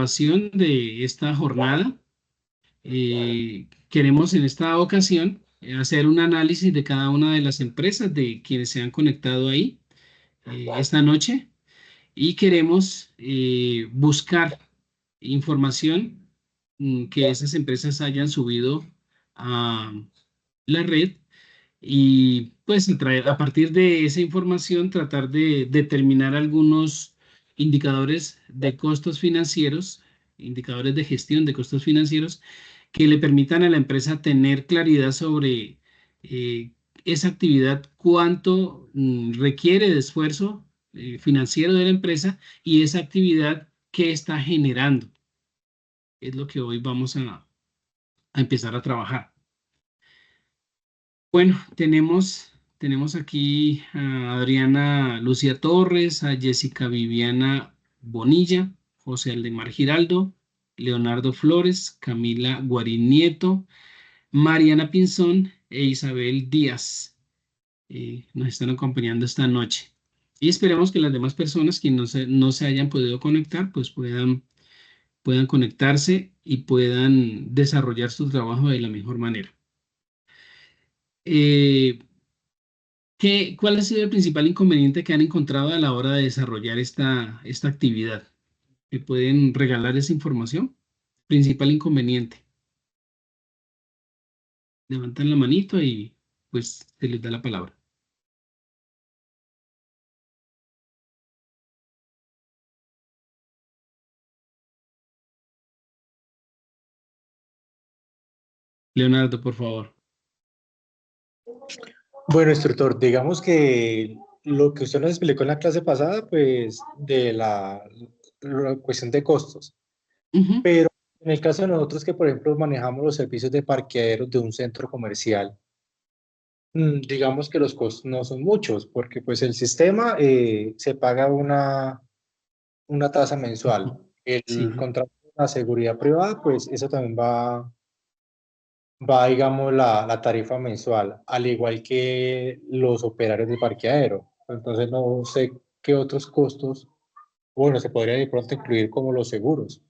continuación de esta jornada, queremos en esta ocasión hacer un análisis de cada una de las empresas de quienes se han conectado ahí esta noche y queremos buscar información que esas empresas hayan subido a la red y pues a partir de esa información tratar de determinar algunos indicadores de costos financieros, indicadores de gestión de costos financieros que le permitan a la empresa tener claridad sobre eh, esa actividad, cuánto requiere de esfuerzo financiero de la empresa y esa actividad que está generando. Es lo que hoy vamos a empezar a trabajar. Bueno, tenemos aquí a Adriana Lucía Torres, a Jessica Viviana Bonilla, José Aldemar Giraldo, Leonardo Flores, Camila Guarín Nieto, Mariana Pinzón e Isabel Díaz. Nos están acompañando esta noche. Y esperemos que las demás personas que no se hayan podido conectar, pues puedan conectarse y puedan desarrollar su trabajo de la mejor manera. Eh, ¿Cuál ha sido el principal inconveniente que han encontrado a la hora de desarrollar esta actividad? ¿Me pueden regalar esa información? Principal inconveniente. Levantan la manito y pues se les da la palabra. Leonardo, por favor. Bueno, instructor, digamos que lo que usted nos explicó en la clase pasada, pues de la cuestión de costos, Ujú. pero en el caso de nosotros que, por ejemplo, manejamos los servicios de parqueaderos de un centro comercial, digamos que los costos no son muchos, porque pues el sistema se paga una tasa mensual. El Sí, contrato de la seguridad privada, pues eso también digamos, la tarifa mensual, al igual que los operarios de parqueadero. Entonces, no sé qué otros costos, bueno, se podría de pronto incluir como los seguros.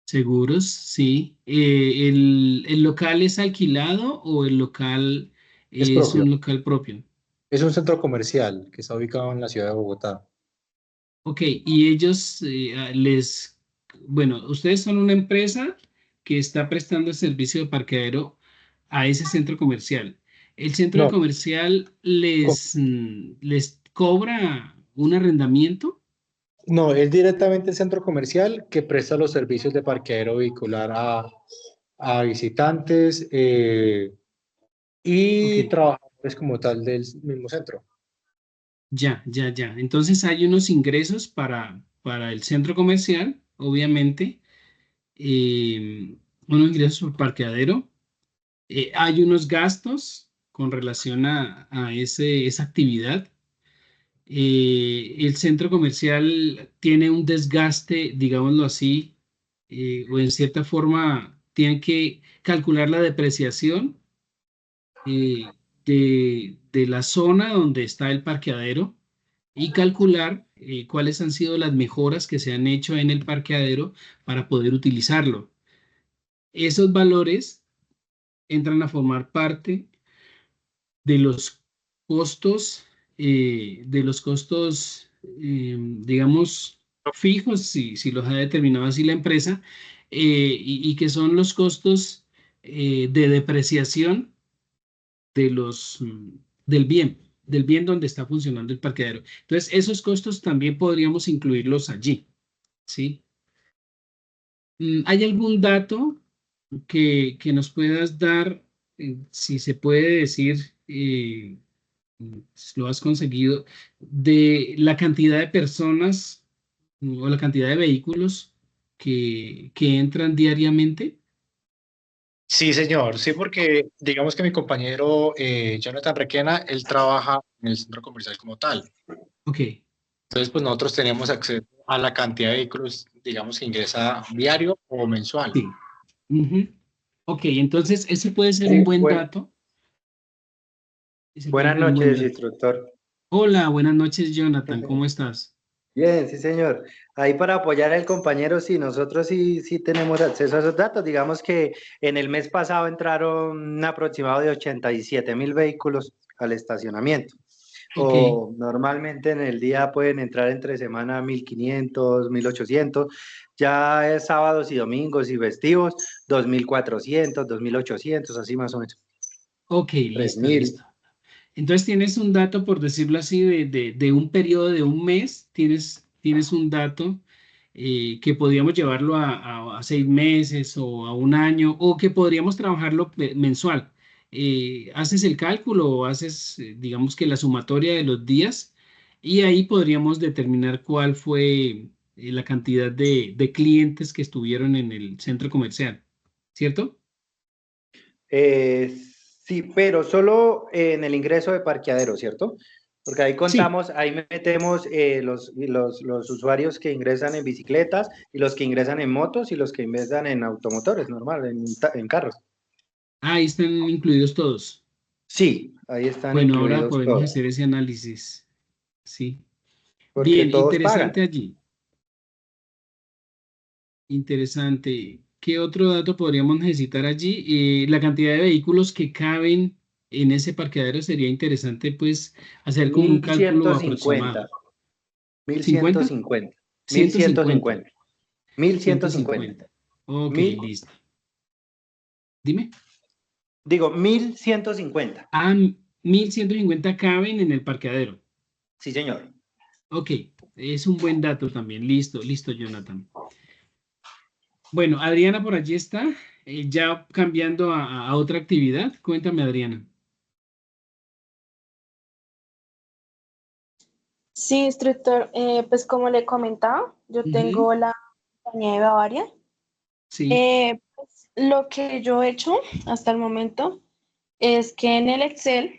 seguros, sí. ¿El local es alquilado o el local Es es propio. un local propio? Es un centro comercial que está ubicado en la ciudad de Bogotá. Ok, y ellos bueno, ustedes son una empresa que está prestando el servicio de parqueadero a ese centro comercial. ¿El centro No, comercial co- les cobra un arrendamiento? no, es directamente el centro comercial que presta los servicios de parqueadero vehicular a visitantes Ok, y trabajadores como tal del mismo centro. ya. Entonces hay unos ingresos para el centro comercial, obviamente, unos ingresos por parqueadero. Hay unos gastos con relación a esa actividad. El centro comercial tiene un desgaste, digámoslo así, o en cierta forma tiene que calcular la depreciación eh, de la zona donde está el parqueadero y calcular cuáles han sido las mejoras que se han hecho en el parqueadero para poder utilizarlo. Esos valores entran a formar parte de los costos, digamos, fijos, si los ha determinado así la empresa, y que son los costos de depreciación de del bien donde está funcionando el parqueadero. Entonces, esos costos también podríamos incluirlos allí, ¿sí? ¿Hay algún dato que nos puedas dar, si se puede decir, lo has conseguido, de la cantidad de personas o la cantidad de vehículos que entran diariamente? Sí, señor, sí, porque digamos que mi compañero Jonathan Requena, él trabaja en el centro comercial como tal. Ok, Entonces, pues nosotros tenemos acceso a la cantidad de vehículos, digamos, que ingresa diario o mensual. sí. Ujú. Ok, entonces ese puede ser un Sí, buen dato. Ese puede buenas ser un buen noches, dato. instructor. Hola, buenas noches, Jonathan, ¿cómo estás? Bien, sí, señor. Ahí para apoyar al compañero, sí, nosotros sí tenemos acceso a esos datos. Digamos que en el mes pasado entraron un aproximado de 87.000 vehículos al estacionamiento. Ok, O normalmente en el día pueden entrar entre semana 1.500, 1.800. Ya es sábados y domingos y festivos, 2.400, 2.800, así más o menos. ok, tres listo, mil. listo. Entonces tienes un dato, por decirlo así, de un periodo de un mes, tienes un dato que podríamos llevarlo a 6 meses o a un año, o que podríamos trabajarlo mensual. Haces el cálculo o haces, digamos que la sumatoria de los días, y ahí podríamos determinar cuál fue la cantidad de clientes que estuvieron en el centro comercial, ¿cierto? Eh, sí, pero solo en el ingreso de parqueadero, ¿cierto? Porque ahí Sí. contamos, ahí metemos los usuarios que ingresan en bicicletas y los que ingresan en motos y los que ingresan en automotores, normal, en carros. Ahí están incluidos todos. Sí, ahí están Bueno, ahora incluidos podemos todos, hacer ese análisis. Sí. porque Bien, todos pagan. interesante allí. Interesante. ¿Qué otro dato podríamos necesitar allí? La cantidad de vehículos que caben en ese parqueadero sería interesante, pues, hacer como un Mil cálculo ciento aproximado. cincuenta, mil ciento ¿50? cincuenta, mil ciento ciento cincuenta. cincuenta, mil ciento ciento cincuenta, cincuenta. Ok, mil, listo. Dime. digo, 1.150. 1150 caben en el parqueadero. Sí, señor. Ok, es un buen dato también. Listo, listo, Jonathan. Bueno, Adriana por allí está, ya cambiando a otra actividad. Cuéntame, Adriana. Sí, instructor, pues como le comentaba, yo Ujú. tengo la compañía de Bavaria. Sí, Pues, lo que yo he hecho hasta el momento es que en el Excel,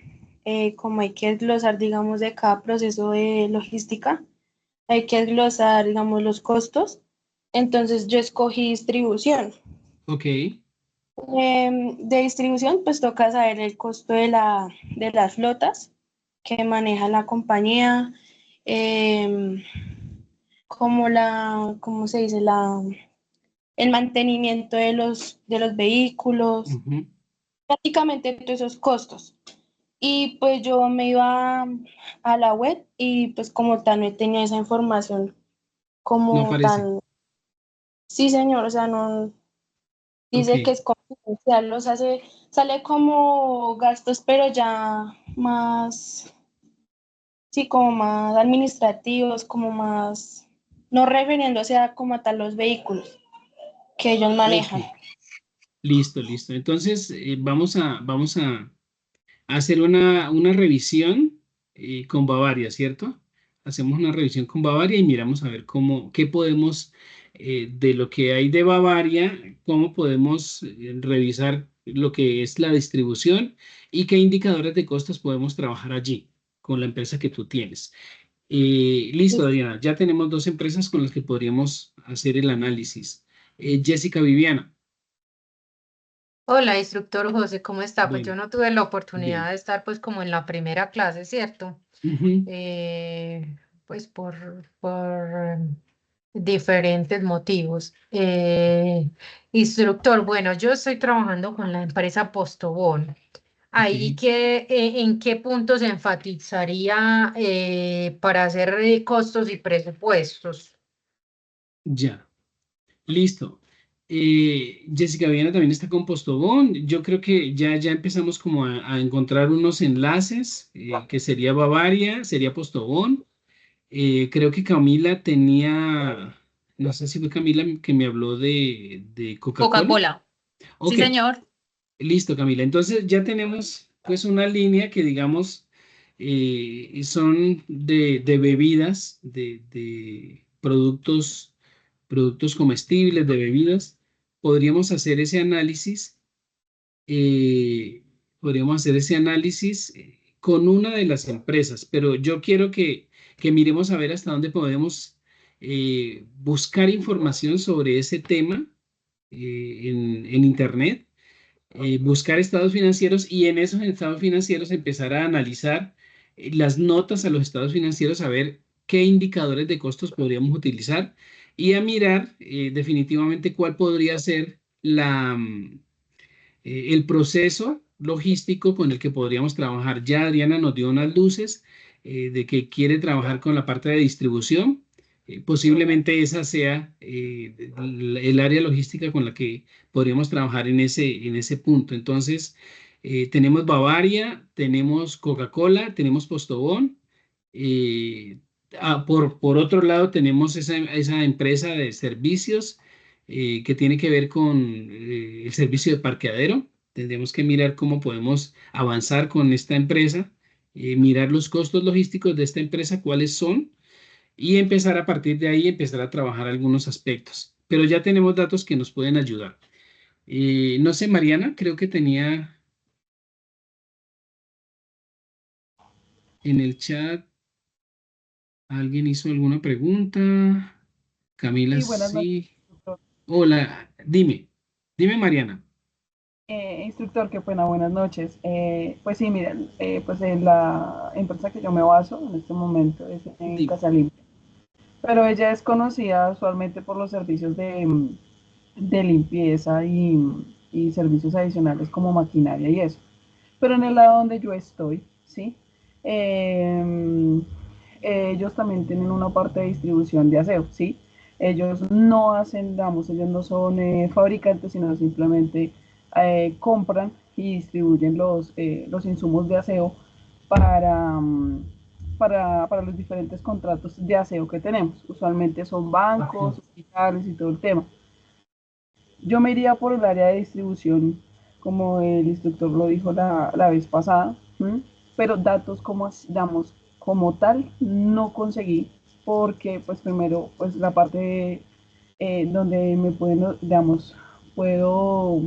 como hay que desglosar, digamos, de cada proceso de logística, hay que desglosar, digamos, los costos. Entonces yo escogí distribución. ok, De distribución, pues toca saber el costo de las flotas que maneja la compañía, em, como ¿cómo se dice? El mantenimiento de los vehículos, ujú. prácticamente todos esos costos. Y pues yo me iba a la web y pues como tal no tenía esa información No como aparece. tan, sí señor, o sea, no, Ok, dice que es confidencial, o sea, sale como gastos, pero ya más, sí, como más administrativos, como más, no refiriéndose a como a tal los vehículos que ellos ok, manejan. listo, listo. Entonces, vamos a hacer una revisión con Bavaria, ¿cierto? Hacemos una revisión con Bavaria y miramos a ver qué podemos, de lo que hay de Bavaria, cómo podemos revisar lo que es la distribución y qué indicadores de costos podemos trabajar allí con la empresa que tú tienes. Listo, Adriana, ya tenemos dos empresas con las que podríamos hacer el análisis. Jessica, Viviana, Hola, instructor José, ¿cómo está? Pues yo bueno, no tuve la bien. oportunidad de estar pues como en la primera clase, ¿cierto? Ujú. Pues por diferentes motivos. Instructor, bueno, yo estoy trabajando con la empresa Postobón. Ok, Ahí ¿en qué puntos se enfatizaría para hacer costos y presupuestos? ya. Listo. Jessica Viana también está con Postobón. Yo creo que ya empezamos como a encontrar unos enlaces, que sería Bavaria, sería Postobón. Creo que Camila tenía, no sé si fue Camila que me habló de Coca-Cola. Coca-Cola. Sí, Ok, señor. listo, Camila. Entonces ya tenemos pues una línea que digamos son de bebidas, de productos comestibles, de bebidas. Podríamos hacer ese análisis, eh, podríamos hacer ese análisis con una de las empresas, pero yo quiero que miremos a ver hasta dónde podemos buscar información sobre ese tema en Internet, buscar estados financieros y en esos estados financieros empezar a analizar las notas a los estados financieros, a ver qué indicadores de costos podríamos utilizar y a mirar definitivamente cuál podría ser el proceso logístico con el que podríamos trabajar. Ya Adriana nos dio unas luces de que quiere trabajar con la parte de distribución. Posiblemente esa sea el área logística con la que podríamos trabajar en ese punto. Entonces, tenemos Bavaria, tenemos Coca-Cola, tenemos Postobón. eh, por otro lado, tenemos esa empresa de servicios que tiene que ver con el servicio de parqueadero. Tendremos que mirar cómo podemos avanzar con esta empresa, mirar los costos logísticos de esta empresa, cuáles son, y empezar a partir de ahí, empezar a trabajar algunos aspectos. Pero ya tenemos datos que nos pueden ayudar. No sé, Mariana, creo que tenía en el chat, alguien hizo alguna pregunta. Camila, Sí, buenas noches, sí. instructor. Hola, dime Mariana. Instructor, qué pena, buenas noches. Pues sí, miren, pues en la empresa que yo me baso en este momento es en Dime. Casa Limpia, pero ella es conocida usualmente por los servicios de limpieza y servicios adicionales como maquinaria y eso. Pero en el lado donde yo estoy, ¿sí? Eh, ellos también tienen una parte de distribución de aseo, ¿sí? Ellos no hacen, digamos, ellos no son fabricantes, sino simplemente compran y distribuyen los insumos de aseo para, para los diferentes contratos de aseo que tenemos. Usualmente son bancos, hospitales y todo el tema. Yo me iría por el área de distribución, como el instructor lo dijo la vez pasada, ¿m? Pero datos como damos como tal no conseguí, porque pues primero pues la parte donde me pueden, digamos, puedo,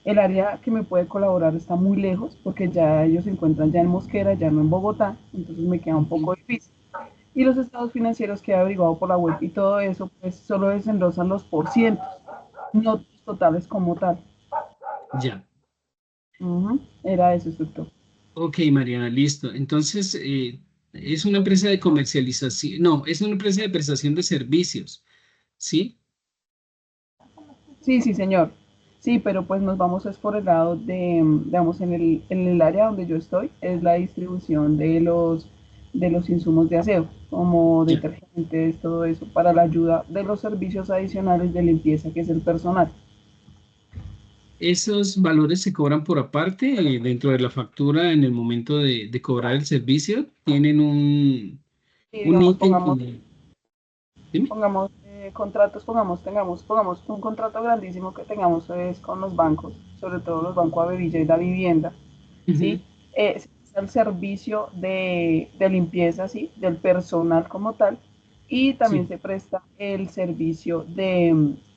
el área que me puede colaborar está muy lejos, porque ya ellos se encuentran ya en Mosquera, ya no en Bogotá, entonces me queda un poco difícil. Y los estados financieros que he averiguado por la web y todo eso, pues solo desendosan los porcientos, no totales como tal. Ya. Era eso, instructor. Ok, Mariana, listo. Entonces, es una empresa de comercialización, no, es una empresa de prestación de servicios, ¿sí? Sí, sí, señor. Sí, pero pues nos vamos es por el lado de, digamos, en el área donde yo estoy, es la distribución de los insumos de aseo, como Ya. detergentes, todo eso, para la ayuda de los servicios adicionales de limpieza, que es el personal. Esos valores se cobran por aparte dentro de la factura en el momento de cobrar el servicio. Tienen Y un digamos, ítem como, dime. pongamos contratos, pongamos un contrato grandísimo que tengamos es con los bancos, sobre todo los bancos Avevilla y la vivienda, Ujú. ¿sí? Se presta el servicio de limpieza, ¿sí? Del personal como tal, y también Sí. se presta el servicio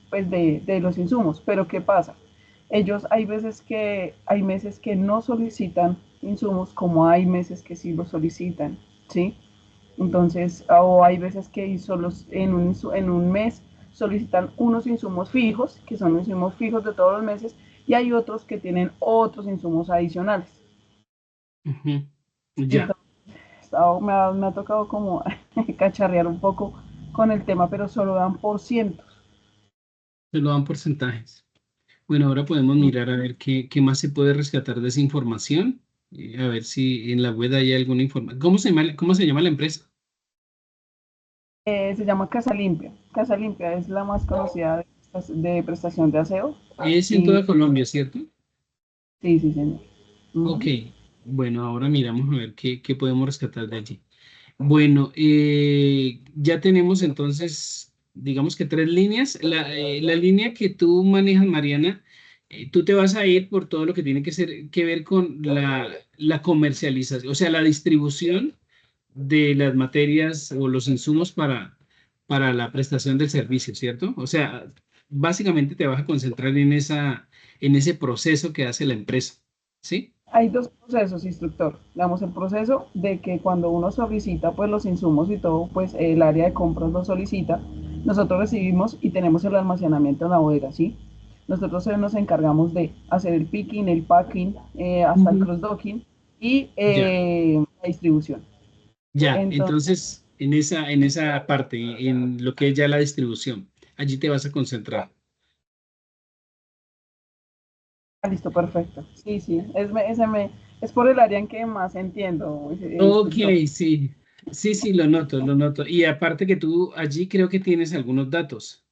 pues de los insumos. Pero ¿qué pasa? Ellos hay meses que no solicitan insumos, como hay meses que sí los solicitan, ¿sí? Entonces, o hay veces que solo en un mes solicitan unos insumos fijos, que son los insumos fijos de todos los meses, y hay otros que tienen otros insumos adicionales. Ujú. Ya. Entonces, me ha tocado como cacharrear un poco con el tema, pero solo dan por cientos. Se lo dan porcentajes. Bueno, ahora podemos mirar a ver qué más se puede rescatar de esa información. A ver si en la web hay alguna información. Cómo se llama la empresa? Se llama Casa Limpia. Casa Limpia es la más conocida de prestación de aseo. Es en Y toda Colombia, ¿cierto? sí, sí, señor. Ok. Ujú. Bueno, ahora miramos a ver qué podemos rescatar de allí. Bueno, ya tenemos entonces, digamos que tres líneas. La línea que tú manejas, Mariana, tú te vas a ir por todo lo que tiene que ver con la comercialización, o sea, la distribución de las materias o los insumos para la prestación del servicio, ¿cierto? O sea, básicamente te vas a concentrar en ese proceso que hace la empresa, ¿sí? Hay dos procesos, instructor. Digamos, el proceso de que cuando uno solicita pues los insumos y todo, pues el área de compras lo solicita, nosotros recibimos y tenemos el almacenamiento en la bodega, ¿sí? Nosotros nos encargamos de hacer el picking, el packing, hasta el Ujú. cross-docking y Ya. la distribución. Ya, Entonces, entonces, en esa parte, en lo que es ya la distribución. Allí te vas a concentrar. Listo, perfecto. Sí, sí, es por el área en que más entiendo, Ok, instructor. sí. Sí, sí, lo noto, lo noto. Y aparte que tú allí creo que tienes algunos datos.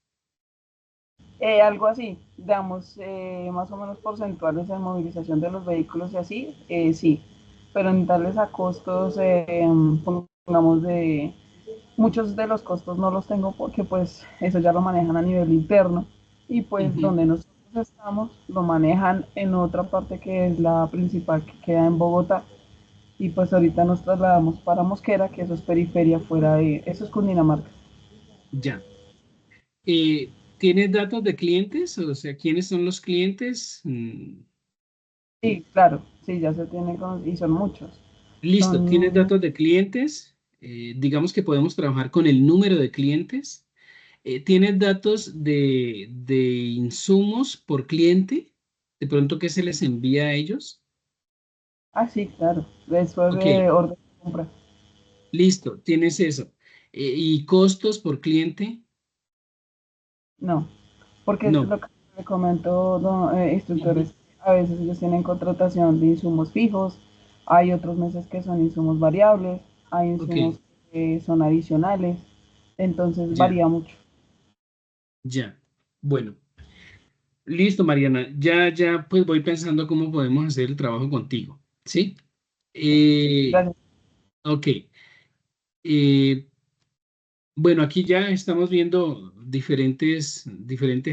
Algo así, digamos, más o menos porcentuales en movilización de los vehículos y así, sí, pero en darles a costos, pongamos de, muchos de los costos no los tengo porque pues eso ya lo manejan a nivel interno y pues Ujú. donde nosotros estamos lo manejan en otra parte que es la principal que queda en Bogotá y pues ahorita nos trasladamos para Mosquera, que eso es periferia fuera de, eso es Cundinamarca. Ya. ¿Tienes datos de clientes? O sea, ¿quiénes son los clientes? Sí, claro, sí, ya se tiene, y son muchos. Listo, ¿tienes Son datos de clientes? Digamos que podemos trabajar con el número de clientes. ¿Tienes datos de insumos por cliente? De pronto, ¿qué se les envía a ellos? Ah, sí, claro. Eso es Ok, de orden de compra. listo, tienes eso. ¿Y costos por cliente? No, porque No. lo que le comento, Ujú. instructores, a veces ellos tienen contratación de insumos fijos, hay otros meses que son insumos variables, hay Ok, insumos que son adicionales, entonces ya, varía mucho. ya. Bueno, listo, Mariana. Ya, pues voy pensando cómo podemos hacer el trabajo contigo. ¿Sí? Eh, Gracias. ok. Eh, Bueno, aquí ya estamos viendo diferentes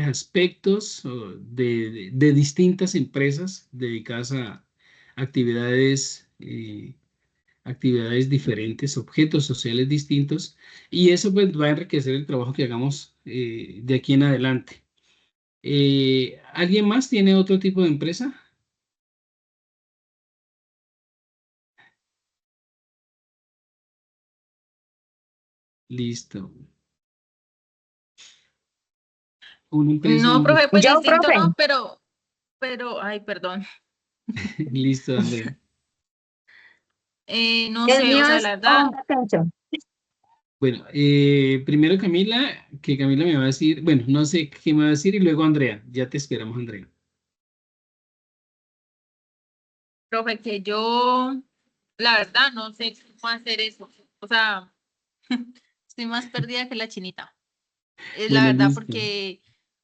aspectos de distintas empresas dedicadas a actividades, actividades diferentes, objetos sociales distintos, y eso pues va a enriquecer el trabajo que hagamos de aquí en adelante. ¿Alguien más tiene otro tipo de empresa? Listo. Una empresa No, donde... profe, pues Yo, distinto profe, no, ay, perdón. Listo, Andrea. No el sé, o mío sea, es la verdad, Home Extension. Bueno, primero Camila, que Camila me va a decir, bueno, no sé qué me va a decir y luego Andrea. Ya te esperamos, Andrea. profe, que yo, la verdad, no sé cómo hacer eso. O sea, estoy más perdida que la chinita. Es la Bueno, verdad, listo. porque,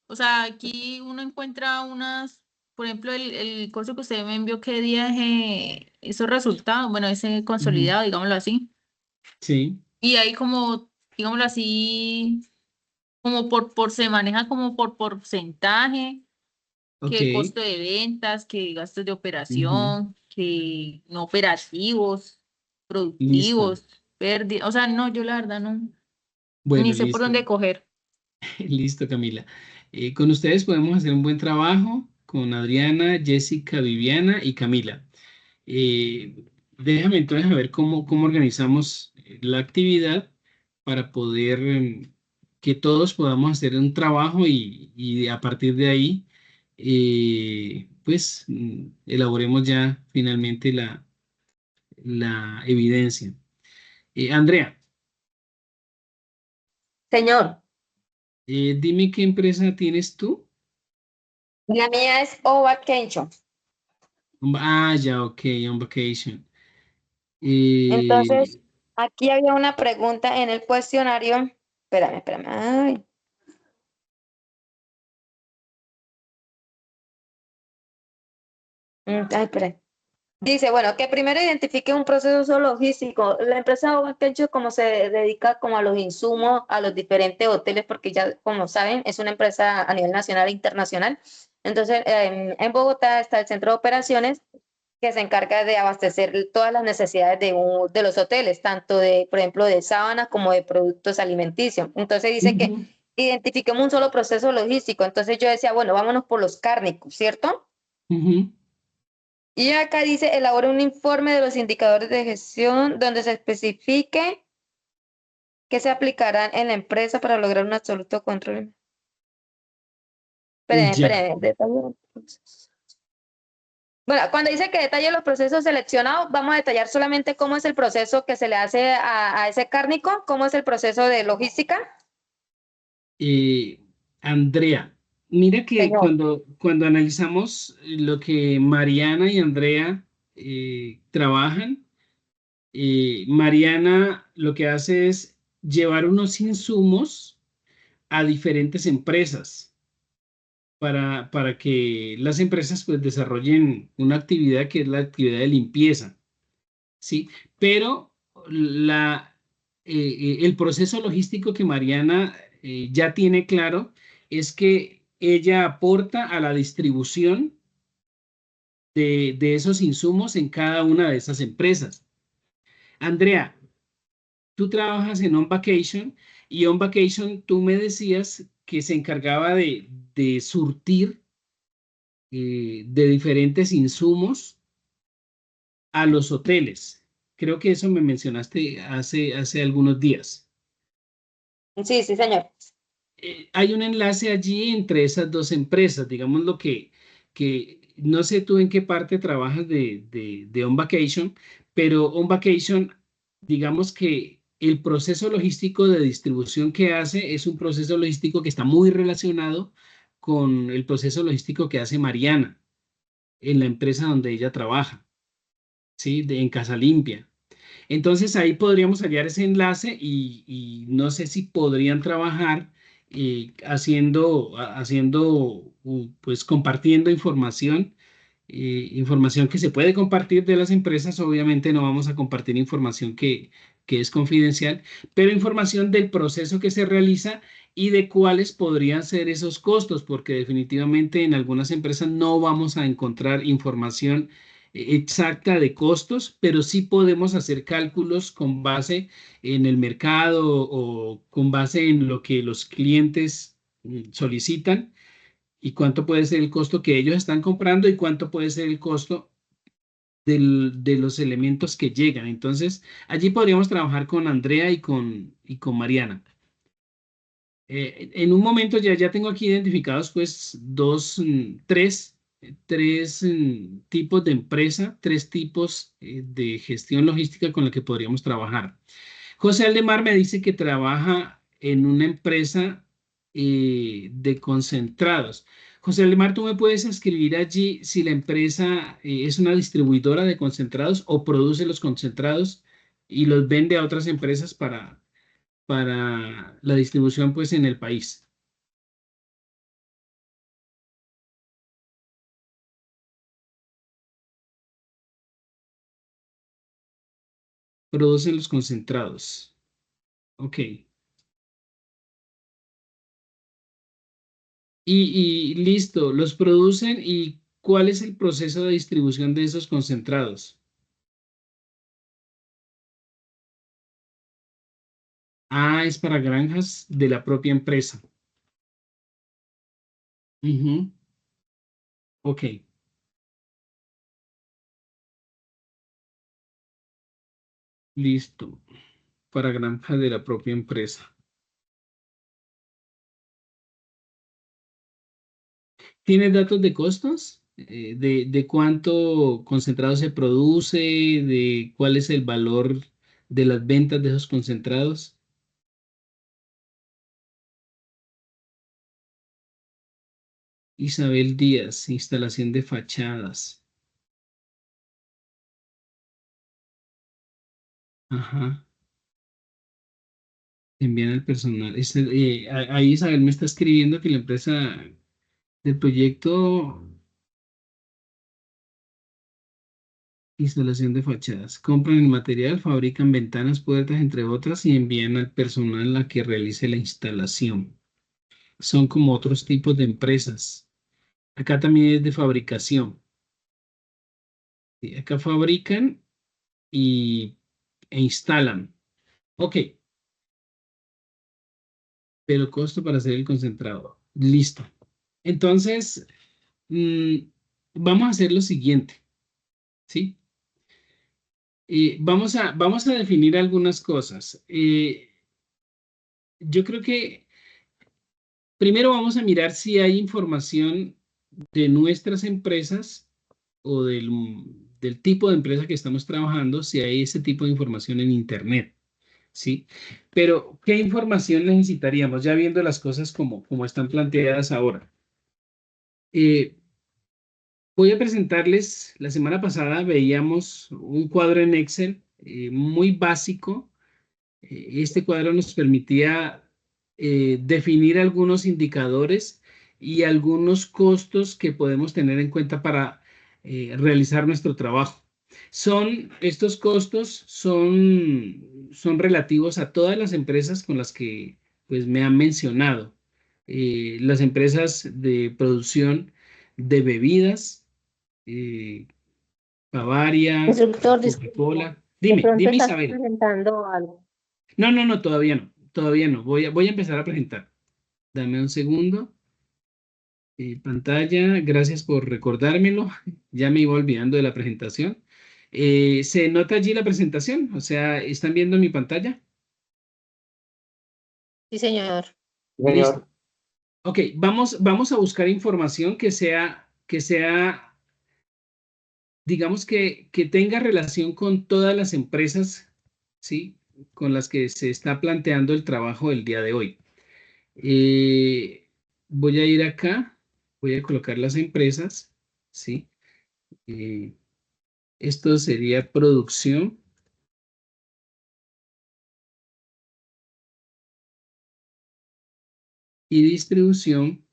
o sea, aquí uno encuentra unas, por ejemplo, el curso que usted me envió, ¿qué día esos resultados? Bueno, ese Ujú. consolidado, digámoslo así. Sí, Y ahí como, digámoslo así, como se maneja como por porcentaje, ok, que costo de ventas, que gastos de ujú, operación, que no operativos, listo. productivos, pérdidas. O sea, no, yo la verdad no, ni Bueno, sé por listo. dónde coger. Listo, Camila. Con ustedes podemos hacer un buen trabajo con Adriana, Jessica, Viviana y Camila. Eh, Déjame entonces a ver cómo organizamos la actividad para poder que todos podamos hacer un trabajo y a partir de ahí, pues elaboremos ya finalmente la evidencia. Andrea, Señor, dime qué empresa tienes tú. la mía es Home Extension. Ya, ok, on vacation. Entonces, Eh, aquí había una pregunta en el cuestionario. Espérame, espérame. Ay, espérame. Dice, bueno, que primero identifique un proceso logístico. La empresa Home Extension como se dedica como a los insumos, a los diferentes hoteles, porque ya, como saben, es una empresa a nivel nacional e internacional. Entonces, en Bogotá está el centro de operaciones que se encarga de abastecer todas las necesidades de los hoteles, tanto de, por ejemplo, de sábanas como de productos alimenticios. Entonces dice que ujú, identifiquemos un solo proceso logístico. Entonces yo decía, bueno, vámonos por los cárnicos, ¿cierto? ujú. Y acá dice, elabora un informe de los indicadores de gestión donde se especifique qué se aplicarán en la empresa para lograr un absoluto control. Esperen, Ya. esperen, detalle. Bueno, cuando dice que detalle los procesos seleccionados, vamos a detallar solamente cómo es el proceso que se le hace a ese cárnico, cómo es el proceso de logística. Andrea, mira que Señor. cuando analizamos lo que Mariana y Andrea trabajan, Mariana lo que hace es llevar unos insumos a diferentes empresas para que las empresas pues desarrollen una actividad que es la actividad de limpieza, ¿sí? Pero el proceso logístico que Mariana ya tiene claro es que ella aporta a la distribución de esos insumos en cada una de esas empresas. Andrea, tú trabajas en On Vacation y On Vacation tú me decías que se encargaba de surtir de diferentes insumos a los hoteles. Creo que eso me mencionaste hace algunos días. Sí, sí, señor. Hay un enlace allí entre esas dos empresas, digamos lo que no sé tú en qué parte trabajas de On Vacation, pero On Vacation, digamos que el proceso logístico de distribución que hace es un proceso logístico que está muy relacionado con el proceso logístico que hace Mariana en la empresa donde ella trabaja, ¿sí? En Casa Limpia. Entonces ahí podríamos hallar ese enlace y no sé si podrían trabajar pues compartiendo información, información que se puede compartir de las empresas. Obviamente no vamos a compartir información que es confidencial, pero información del proceso que se realiza y de cuáles podrían ser esos costos, porque definitivamente en algunas empresas no vamos a encontrar información exacta de costos, pero sí podemos hacer cálculos con base en el mercado o con base en lo que los clientes solicitan y cuánto puede ser el costo que ellos están comprando y cuánto puede ser el costo de los elementos que llegan. Entonces, allí podríamos trabajar con Andrea y con Mariana. En un momento ya tengo aquí identificados pues tres tipos de empresa, tres tipos de gestión logística con la que podríamos trabajar. José Aldemar me dice que trabaja en una empresa de concentrados. José Aldemar, ¿tú me puedes escribir allí si la empresa es una distribuidora de concentrados o produce los concentrados y los vende a otras empresas para la distribución pues en el país? Producen los concentrados. Ok. Y listo, los producen y ¿cuál es el proceso de distribución de esos concentrados? Ah, es para granjas de la propia empresa. Ujú. Ok, listo. Para granjas de la propia empresa. ¿Tienes datos de costos? De cuánto concentrado se produce, de cuál es el valor de las ventas de esos concentrados. Isabel Díaz, instalación de fachadas. Ajá. Envían al personal. Ahí Isabel me está escribiendo que la empresa del proyecto instalación de fachadas. Compran el material, fabrican ventanas, puertas, entre otras, y envían al personal a que realice la instalación. Son como otros tipos de empresas. Acá también es de fabricación. Sí, acá fabrican y, e instalan. Ok, pero costo para hacer el concentrado. Listo. Entonces, mm, vamos a hacer lo siguiente, ¿sí? Vamos a definir algunas cosas. Yo creo que primero vamos a mirar si hay información de nuestras empresas o del tipo de empresa que estamos trabajando, si hay ese tipo de información en Internet, ¿sí? Pero, ¿qué información necesitaríamos? Ya viendo las cosas como están planteadas ahora. Eh, Voy a presentarles, la semana pasada veíamos un cuadro en Excel muy básico. Este cuadro nos permitía definir algunos indicadores y algunos costos que podemos tener en cuenta para realizar nuestro trabajo. Estos costos son relativos a todas las empresas con las que pues, me han mencionado. Las empresas de producción de bebidas, eh, Bavaria, Instructor, disculpa, Coca-Cola. de Dime, pronto dime estás Isabel. presentando algo. No, no, no, todavía no, todavía no. Voy a empezar a presentar. Dame un segundo. Pantalla, gracias por recordármelo. Ya me iba olvidando de la presentación. ¿Se nota allí la presentación? O sea, ¿están viendo mi pantalla? Sí, señor. Listo. Señor, Ok, vamos a buscar información que sea, digamos que tenga relación con todas las empresas, ¿sí? Con las que se está planteando el trabajo del día de hoy. Voy a ir acá, voy a colocar las empresas, ¿sí? Eh, Esto sería producción y distribución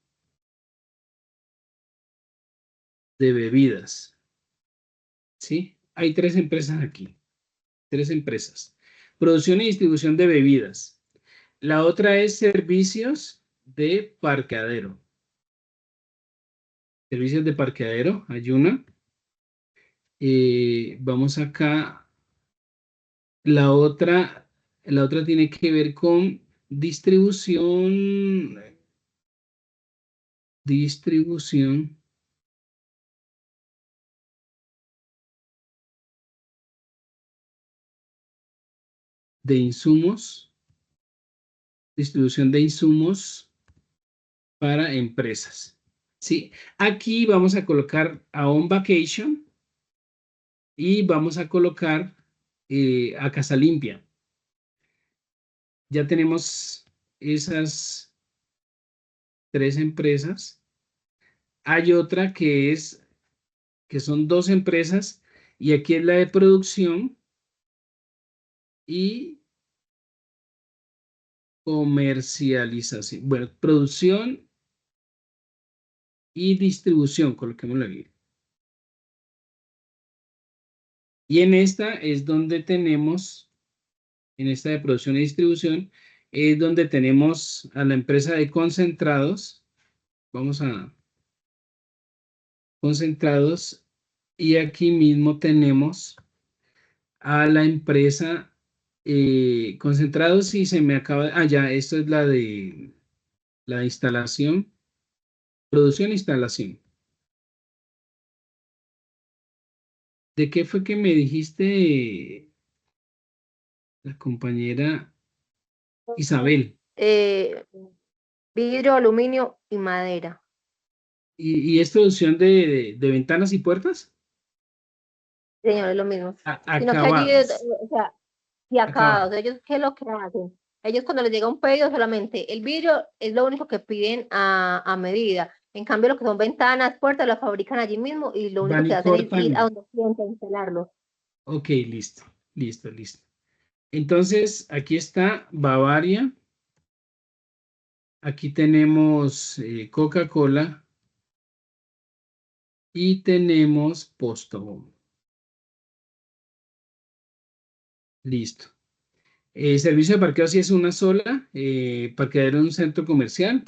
de bebidas, ¿sí? Hay tres empresas aquí, tres empresas. Producción y distribución de bebidas. La otra es servicios de parqueadero. Servicios de parqueadero, hay una. Vamos acá. La otra, la otra tiene que ver con distribución de insumos, distribución de insumos para empresas. Sí, aquí vamos a colocar a On Vacation y vamos a colocar a Casa Limpia. Ya tenemos esas tres empresas. Hay otra que son dos empresas y aquí es la de producción y comercialización. Bueno, producción y distribución, coloquémoslo aquí. Y en esta es donde tenemos, en esta de producción y distribución, es donde tenemos a la empresa de concentrados. Vamos a concentrados y aquí mismo tenemos a la empresa concentrados y se me acaba, ya, esto es la de la instalación, producción e instalación. ¿De qué fue que me dijiste la compañera Isabel? Eh, Vidrio, aluminio y madera. ¿Y es producción de ventanas y puertas? Señor, es lo mismo. Sino que allí, Acabados. o sea, y acabados. Acabados. Ellos, ¿qué es lo que hacen? Ellos cuando les llega un pedido solamente el vidrio es lo único que piden a medida. En cambio, lo que son ventanas, puertas, las fabrican allí mismo y lo único Van que y hacen es ir a cortan. donde el cliente a instalarlo. Ok, listo, listo, listo. Entonces, aquí está Bavaria. Aquí tenemos Coca-Cola y tenemos Postobón. Listo. Servicio de parqueo sí es una sola, parqueadero en un centro comercial.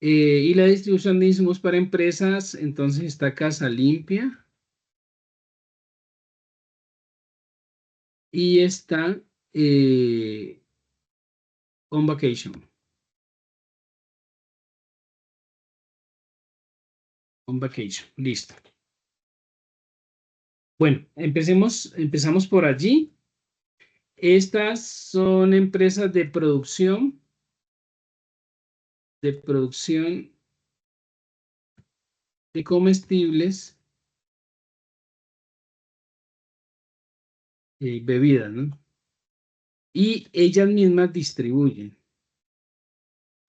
Y la distribución de insumos para empresas, entonces está Casa Limpia y está On Vacation. On Vacation, listo. Bueno, empezamos por allí. Estas son empresas de producción de producción de comestibles y bebidas, ¿no? Y ellas mismas distribuyen.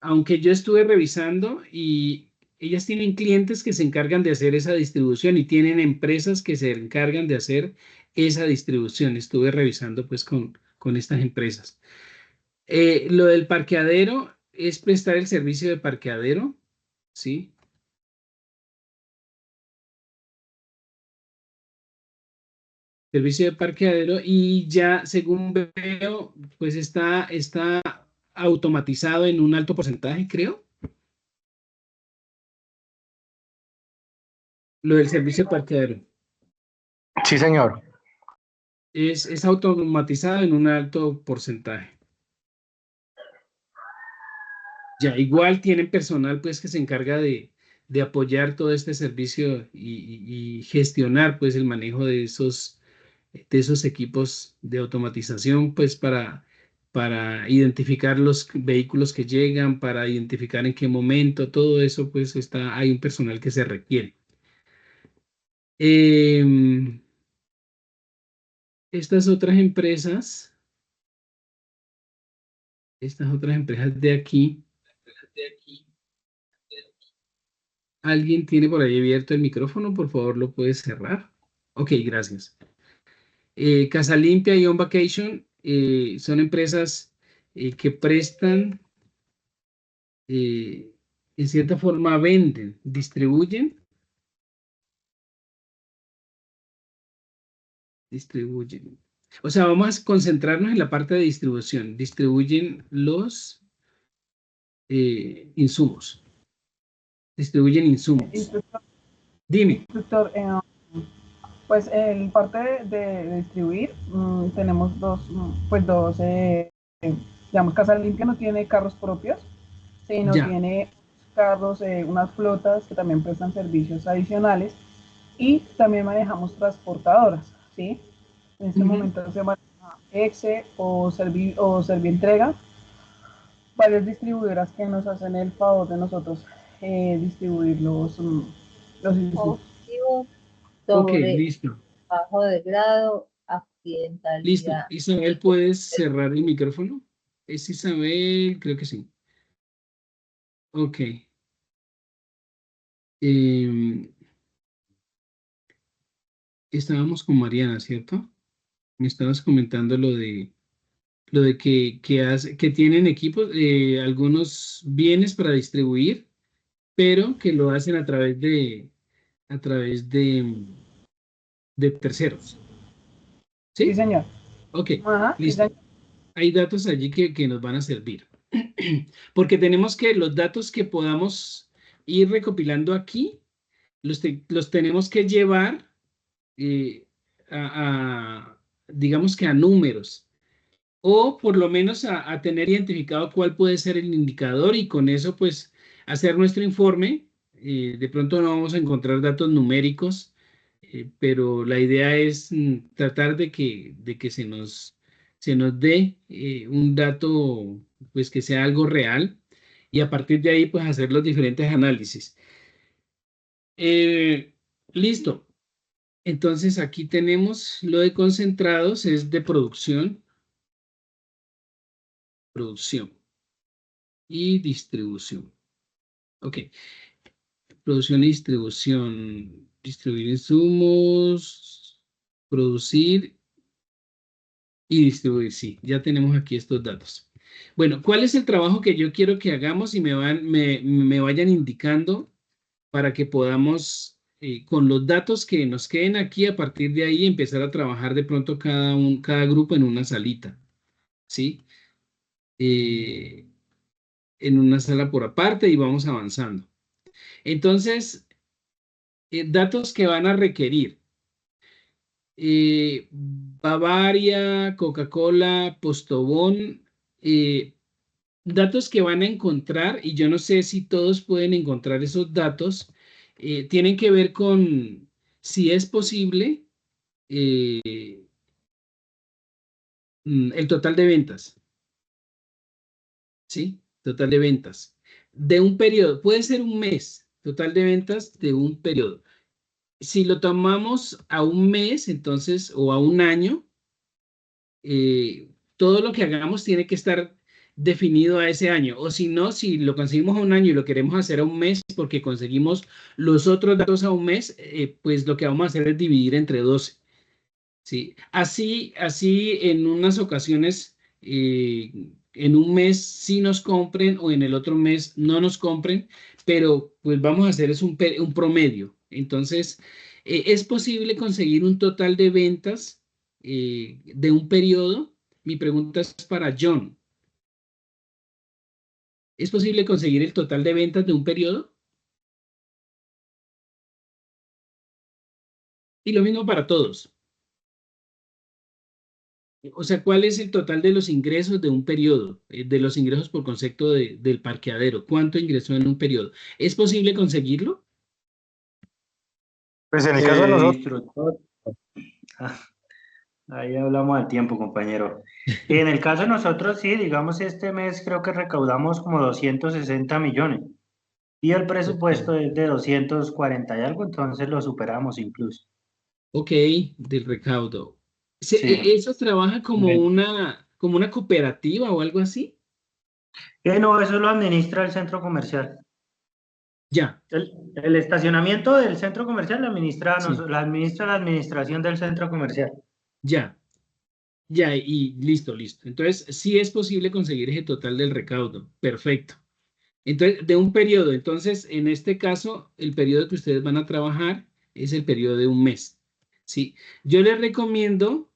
Aunque yo estuve revisando y ellas tienen clientes que se encargan de hacer esa distribución y tienen empresas que se encargan de hacer esa distribución. Estuve revisando pues con estas empresas. Lo del parqueadero es prestar el servicio de parqueadero, ¿sí? Servicio de parqueadero y ya según veo, pues está automatizado en un alto porcentaje, creo. Lo del servicio de parqueadero. Sí, señor. Es automatizado en un alto porcentaje. Ya, igual tienen personal pues que se encarga de apoyar todo este servicio y gestionar pues el manejo de esos equipos de automatización pues para identificar los vehículos que llegan, para identificar en qué momento, todo eso pues hay un personal que se requiere. Estas otras empresas de aquí, ¿alguien tiene por ahí abierto el micrófono? Por favor, ¿lo puedes cerrar? Ok, gracias. Casa Limpia y On Vacation son empresas que prestan, en cierta forma venden, distribuyen. O sea, vamos a concentrarnos en la parte de distribución. Distribuyen los insumos. Distribuyen insumos. Instructor, Dime. instructor, pues en parte de distribuir tenemos digamos, Casa Limpia no tiene carros propios, sino Ya. tiene carros, unas flotas que también prestan servicios adicionales y también manejamos transportadoras, ¿sí? En este Ujú. momento se maneja EXE o Servientrega, varias distribuidoras que nos hacen el favor de nosotros distribuir los insumos. Objetivo Ok, sobre listo. bajo de grado, Listo. accidentalidad. Isabel, ¿puedes cerrar el micrófono? ¿Es Isabel? Creo que sí. Ok. Em, Estábamos con Mariana, ¿cierto? Me estabas comentando lo de que tienen equipos, algunos bienes para distribuir, pero que lo hacen a través de terceros. Sí, ¿Sí? señor. Ok, Ajá, sí, listo. señor. Hay datos allí que nos van a servir. Porque tenemos que los datos que podamos ir recopilando aquí, los tenemos que llevar eh, digamos que a números, o por lo menos a tener identificado cuál puede ser el indicador y con eso pues hacer nuestro informe. De pronto no vamos a encontrar datos numéricos, pero la idea es tratar de que se nos dé un dato pues que sea algo real y a partir de ahí pues hacer los diferentes análisis. Eh, Listo. Entonces aquí tenemos lo de concentrados, es de producción y distribución. Ok, producción y distribución. Distribuir insumos, producir y distribuir. Sí, ya tenemos aquí estos datos. Bueno, ¿cuál es el trabajo que yo quiero que hagamos y me vayan indicando para que podamos, con los datos que nos queden aquí, a partir de ahí empezar a trabajar de pronto cada grupo en una salita, ¿sí? Eh, en una sala por aparte y vamos avanzando. Entonces, datos que van a requerir. Bavaria, Coca-Cola, Postobón, datos que van a encontrar, y yo no sé si todos pueden encontrar esos datos, tienen que ver con si es posible el total de ventas, ¿sí? Total de ventas. de un periodo, puede ser un mes, total de ventas de un periodo. Si lo tomamos a un mes, entonces, o a un año, todo lo que hagamos tiene que estar definido a ese año. O si no, si lo conseguimos a un año y lo queremos hacer a un mes porque conseguimos los otros datos a un mes, pues lo que vamos a hacer es dividir entre 12. ¿Sí? Así en unas ocasiones, en un mes sí nos compren o en el otro mes no nos compren, pero pues vamos a hacer es un promedio. Entonces, ¿es posible conseguir un total de ventas de un periodo? Mi pregunta es para John. ¿Es posible conseguir el total de ventas de un periodo? Y lo mismo para todos. O sea, ¿cuál es el total de los ingresos de un periodo? De los ingresos por concepto del parqueadero. ¿Cuánto ingresó en un periodo? ¿Es posible conseguirlo? Pues en el caso de nosotros, Instructor, ah, ahí hablamos al tiempo, compañero. En el caso de nosotros, sí, digamos, este mes creo que recaudamos como 260 millones y el Ok, presupuesto es de 240 y algo, entonces lo superamos incluso. ok, del recaudo. Sí. ¿Eso trabaja como una cooperativa o algo así? No, eso lo administra el centro comercial. Ya, El estacionamiento del centro comercial sí, la administra la administración del centro comercial. ya, ya, y listo, listo. Entonces, sí es posible conseguir ese total del recaudo. Perfecto. Entonces, de un periodo, entonces, en este caso, el periodo que ustedes van a trabajar es el periodo de un mes. Sí, yo les recomiendo,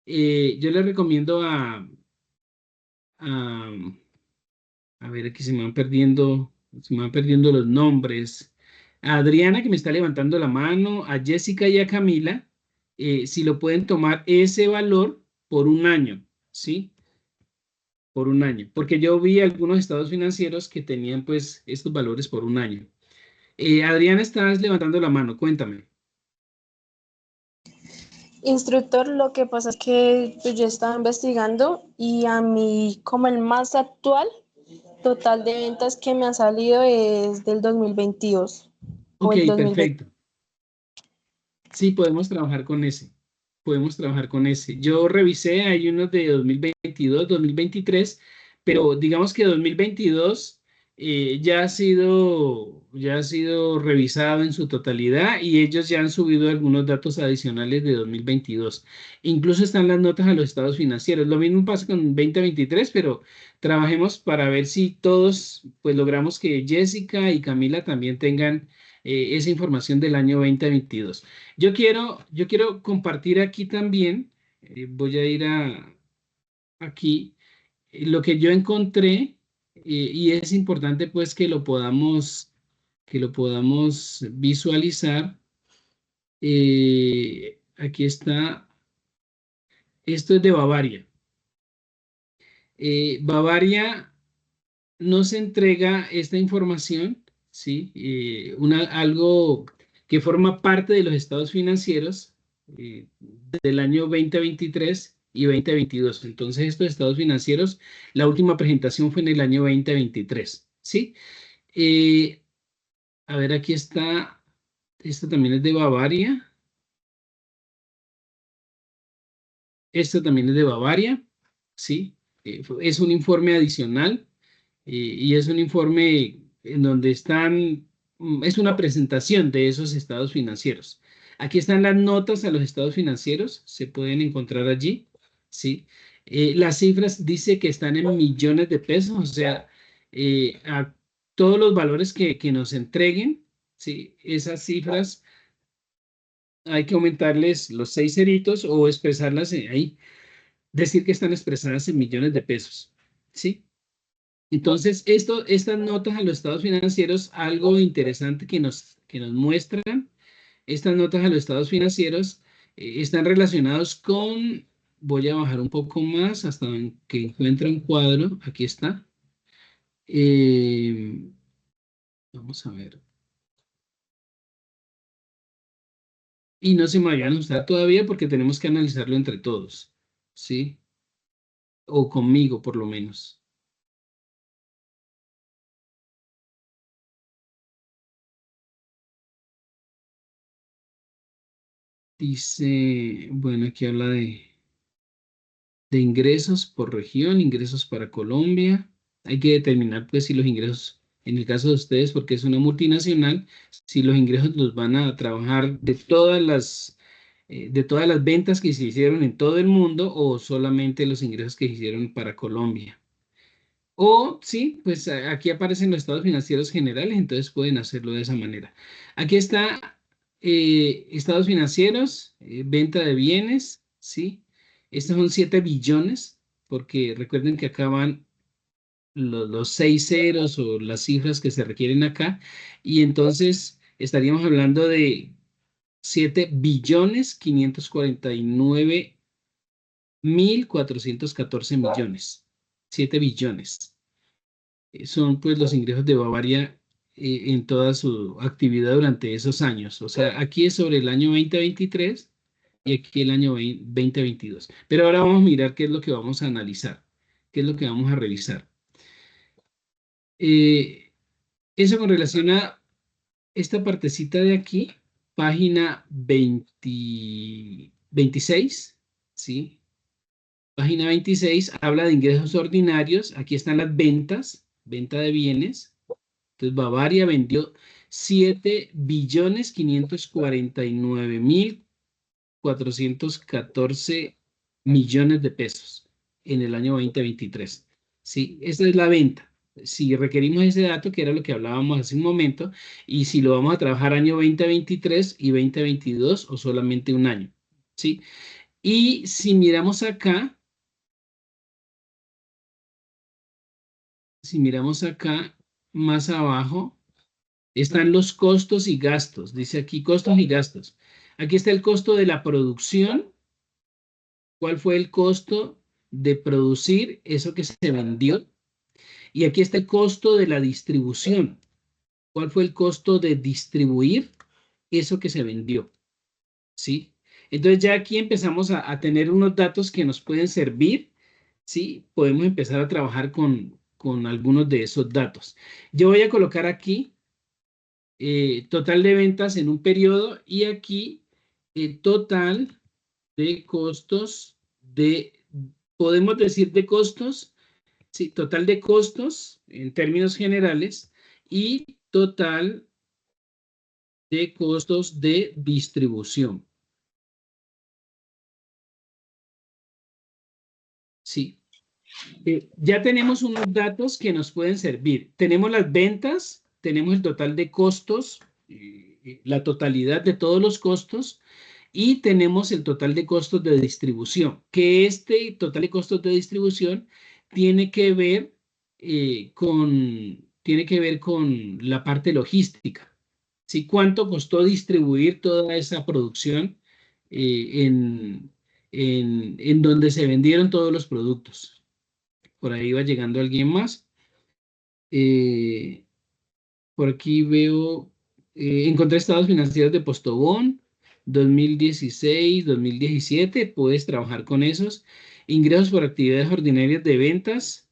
yo les recomiendo a, a ver, aquí se me van perdiendo los nombres. A Adriana, que me está levantando la mano, a Jessica y a Camila, si lo pueden tomar ese valor por un año, ¿sí? Por un año, porque yo vi algunos estados financieros que tenían pues estos valores por un año. Adriana, estás levantando la mano, cuéntame. Instructor, lo que pasa es que pues, yo estaba investigando y a mí como el más actual total de ventas que me ha salido es del 2022 o Ok, el 2020. perfecto. Sí, podemos trabajar con ese. Podemos trabajar con ese. Yo revisé, hay unos de 2022, 2023, pero digamos que 2022 ya ha sido revisado en su totalidad y ellos ya han subido algunos datos adicionales de 2022. Incluso están las notas a los estados financieros. Lo mismo pasa con 2023, pero trabajemos para ver si todos, pues logramos que Jessica y Camila también tengan esa información del año 2022. Yo quiero compartir aquí también, voy a ir aquí, lo que yo encontré, y es importante pues que lo podamos visualizar. Aquí está, esto es de Bavaria. Bavaria nos entrega esta información, ¿sí? Algo que forma parte de los estados financieros del año 2023 y 2022. Entonces, estos estados financieros, la última presentación fue en el año 2023, ¿sí? Eh, a ver, aquí está, esto también es de Bavaria, esto también es de Bavaria, ¿sí? Es un informe adicional y es un informe en donde es una presentación de esos estados financieros. Aquí están las notas a los estados financieros, se pueden encontrar allí, ¿sí? Las cifras dice que están en millones de pesos, o sea, a todos los valores que nos entreguen, ¿sí? Esas cifras hay que aumentarles los 6 ceritos o expresarlas ahí, decir que están expresadas en millones de pesos, ¿sí? Entonces, estas notas a los estados financieros, algo interesante que nos muestran, estas notas a los estados financieros están relacionados con, voy a bajar un poco más hasta que encuentre un cuadro, aquí está. Eh, vamos a ver. Y no se me vayan a usar todavía porque tenemos que analizarlo entre todos, ¿sí? O conmigo por lo menos. Dice, bueno, aquí habla de ingresos por región, ingresos para Colombia. Hay que determinar, pues, si los ingresos, en el caso de ustedes, porque es una multinacional, si los ingresos los van a trabajar de todas las ventas que se hicieron en todo el mundo o solamente los ingresos que se hicieron para Colombia. O sí, pues aquí aparecen los estados financieros generales, entonces pueden hacerlo de esa manera. Aquí está estados financieros, venta de bienes, ¿sí? Estos son 7 billones, porque recuerden que acá van los 6 ceros o las cifras que se requieren acá, y entonces estaríamos hablando de 7.549.414 millones. 7 billones. Son pues los ingresos de Bavaria en toda su actividad durante esos años. O sea, aquí es sobre el año 2023 y aquí el año 2022. Pero ahora vamos a mirar qué es lo que vamos a analizar, qué es lo que vamos a revisar. Eso con relación a esta partecita de aquí, página 26, ¿sí? Página 26 habla de ingresos ordinarios. Aquí están las ventas, venta de bienes. Entonces, Bavaria vendió 7.549.414 millones de pesos en el año 2023. Sí, esa es la venta. Si requerimos ese dato, que era lo que hablábamos hace un momento, y si lo vamos a trabajar año 2023 y 2022 o solamente un año. ¿Sí? Y si miramos acá, más abajo, están los costos y gastos. Dice aquí costos y gastos. Aquí está el costo de la producción. ¿Cuál fue el costo de producir eso que se vendió? Y aquí está el costo de la distribución. ¿Cuál fue el costo de distribuir eso que se vendió? ¿Sí? Entonces ya aquí empezamos a tener unos datos que nos pueden servir. ¿Sí? Podemos empezar a trabajar con algunos de esos datos. Yo voy a colocar aquí total de ventas en un periodo y aquí total de costos podemos decir de costos, sí, total de costos en términos generales y total de costos de distribución. Sí. Ya tenemos unos datos que nos pueden servir. Tenemos las ventas, tenemos el total de costos, la totalidad de todos los costos, y tenemos el total de costos de distribución, que este total de costos de distribución tiene que ver, con la parte logística. ¿Sí? ¿Cuánto costó distribuir toda esa producción en donde se vendieron todos los productos? Por ahí va llegando alguien más. Por aquí veo, encontré estados financieros de Postobón, 2016, 2017, puedes trabajar con esos. Ingresos por actividades ordinarias de ventas.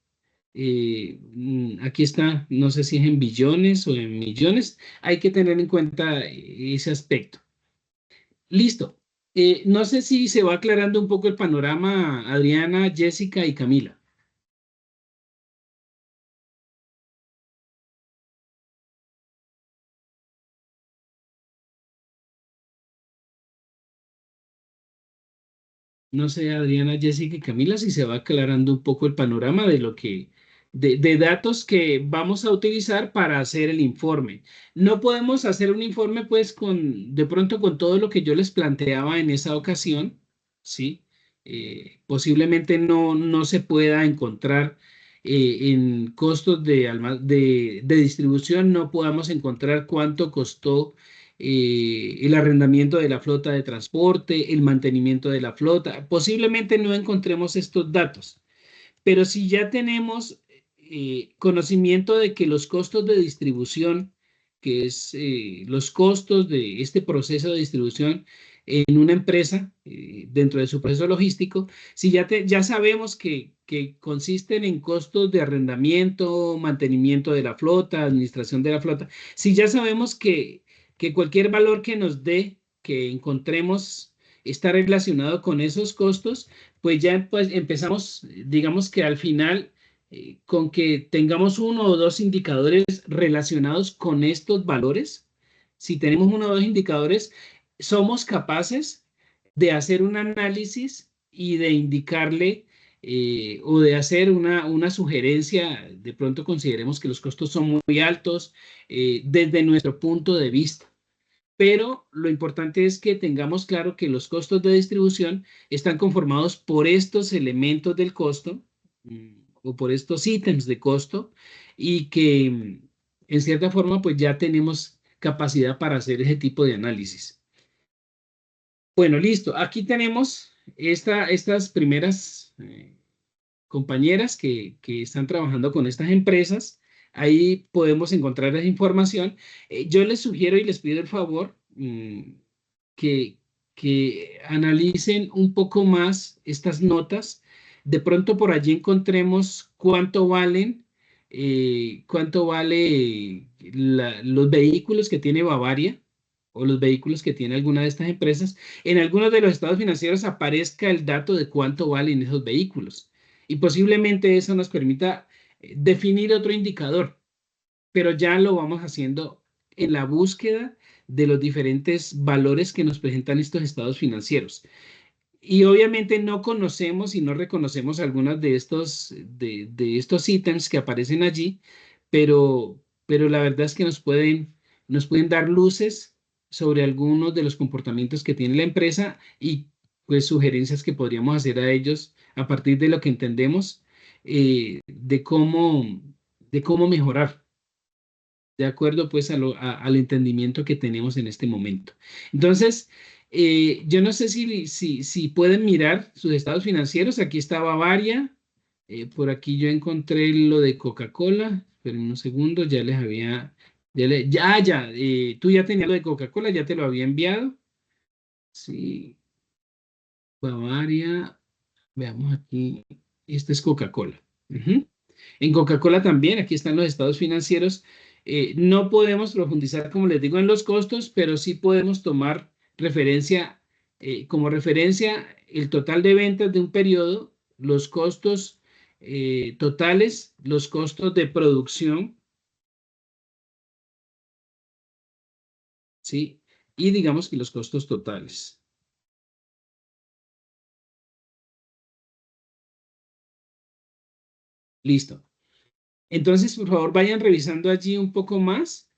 Aquí está, no sé si es en billones o en millones. Hay que tener en cuenta ese aspecto. Listo. No sé si se va aclarando un poco el panorama, Adriana, Jessica y Camila. No sé, Adriana, Jessica y Camila, si se va aclarando un poco el panorama de lo que, de datos que vamos a utilizar para hacer el informe. No podemos hacer un informe, pues, de pronto con todo lo que yo les planteaba en esa ocasión, ¿sí? Posiblemente no se pueda encontrar en costos de distribución, no podamos encontrar cuánto costó el arrendamiento de la flota de transporte, el mantenimiento de la flota. Posiblemente no encontremos estos datos, pero si ya tenemos conocimiento de que los costos de distribución, que es los costos de este proceso de distribución en una empresa, dentro de su proceso logístico, si ya sabemos que consisten en costos de arrendamiento, mantenimiento de la flota, administración de la flota, si ya sabemos que cualquier valor que nos dé, que encontremos está relacionado con esos costos, pues ya pues, empezamos, digamos que al final, con que tengamos uno o dos indicadores relacionados con estos valores. Si tenemos uno o dos indicadores, somos capaces de hacer un análisis y de indicarle o de hacer una sugerencia. De pronto consideremos que los costos son muy altos desde nuestro punto de vista. Pero lo importante es que tengamos claro que los costos de distribución están conformados por estos elementos del costo o por estos ítems de costo y que en cierta forma pues ya tenemos capacidad para hacer ese tipo de análisis. Bueno, listo. Aquí tenemos estas primeras compañeras que están trabajando con estas empresas. Ahí podemos encontrar esa información. Yo les sugiero y les pido el favor que analicen un poco más estas notas. De pronto por allí encontremos cuánto valen, cuánto vale los vehículos que tiene Bavaria o los vehículos que tiene alguna de estas empresas. En algunos de los estados financieros aparezca el dato de cuánto valen esos vehículos. Y posiblemente eso nos permita definir otro indicador, pero ya lo vamos haciendo en la búsqueda de los diferentes valores que nos presentan estos estados financieros. Y obviamente no conocemos y no reconocemos algunos de estos ítems que aparecen allí, pero la verdad es que nos pueden dar luces sobre algunos de los comportamientos que tiene la empresa y pues sugerencias que podríamos hacer a ellos a partir de lo que entendemos de cómo mejorar, de acuerdo pues al entendimiento que tenemos en este momento. Entonces, yo no sé si pueden mirar sus estados financieros. Aquí está Bavaria, por aquí yo encontré lo de Coca-Cola. Esperen un segundo, ya les había, tú ya tenías lo de Coca-Cola, ya te lo había enviado. Sí, Bavaria, veamos aquí, este es Coca-Cola. En Coca-Cola también, aquí están los estados financieros. No podemos profundizar, como les digo, en los costos, pero sí podemos tomar referencia, como referencia el total de ventas de un periodo, los costos totales, los costos de producción, ¿sí? Y digamos que los costos totales. Listo. Entonces, por favor, vayan revisando allí un poco más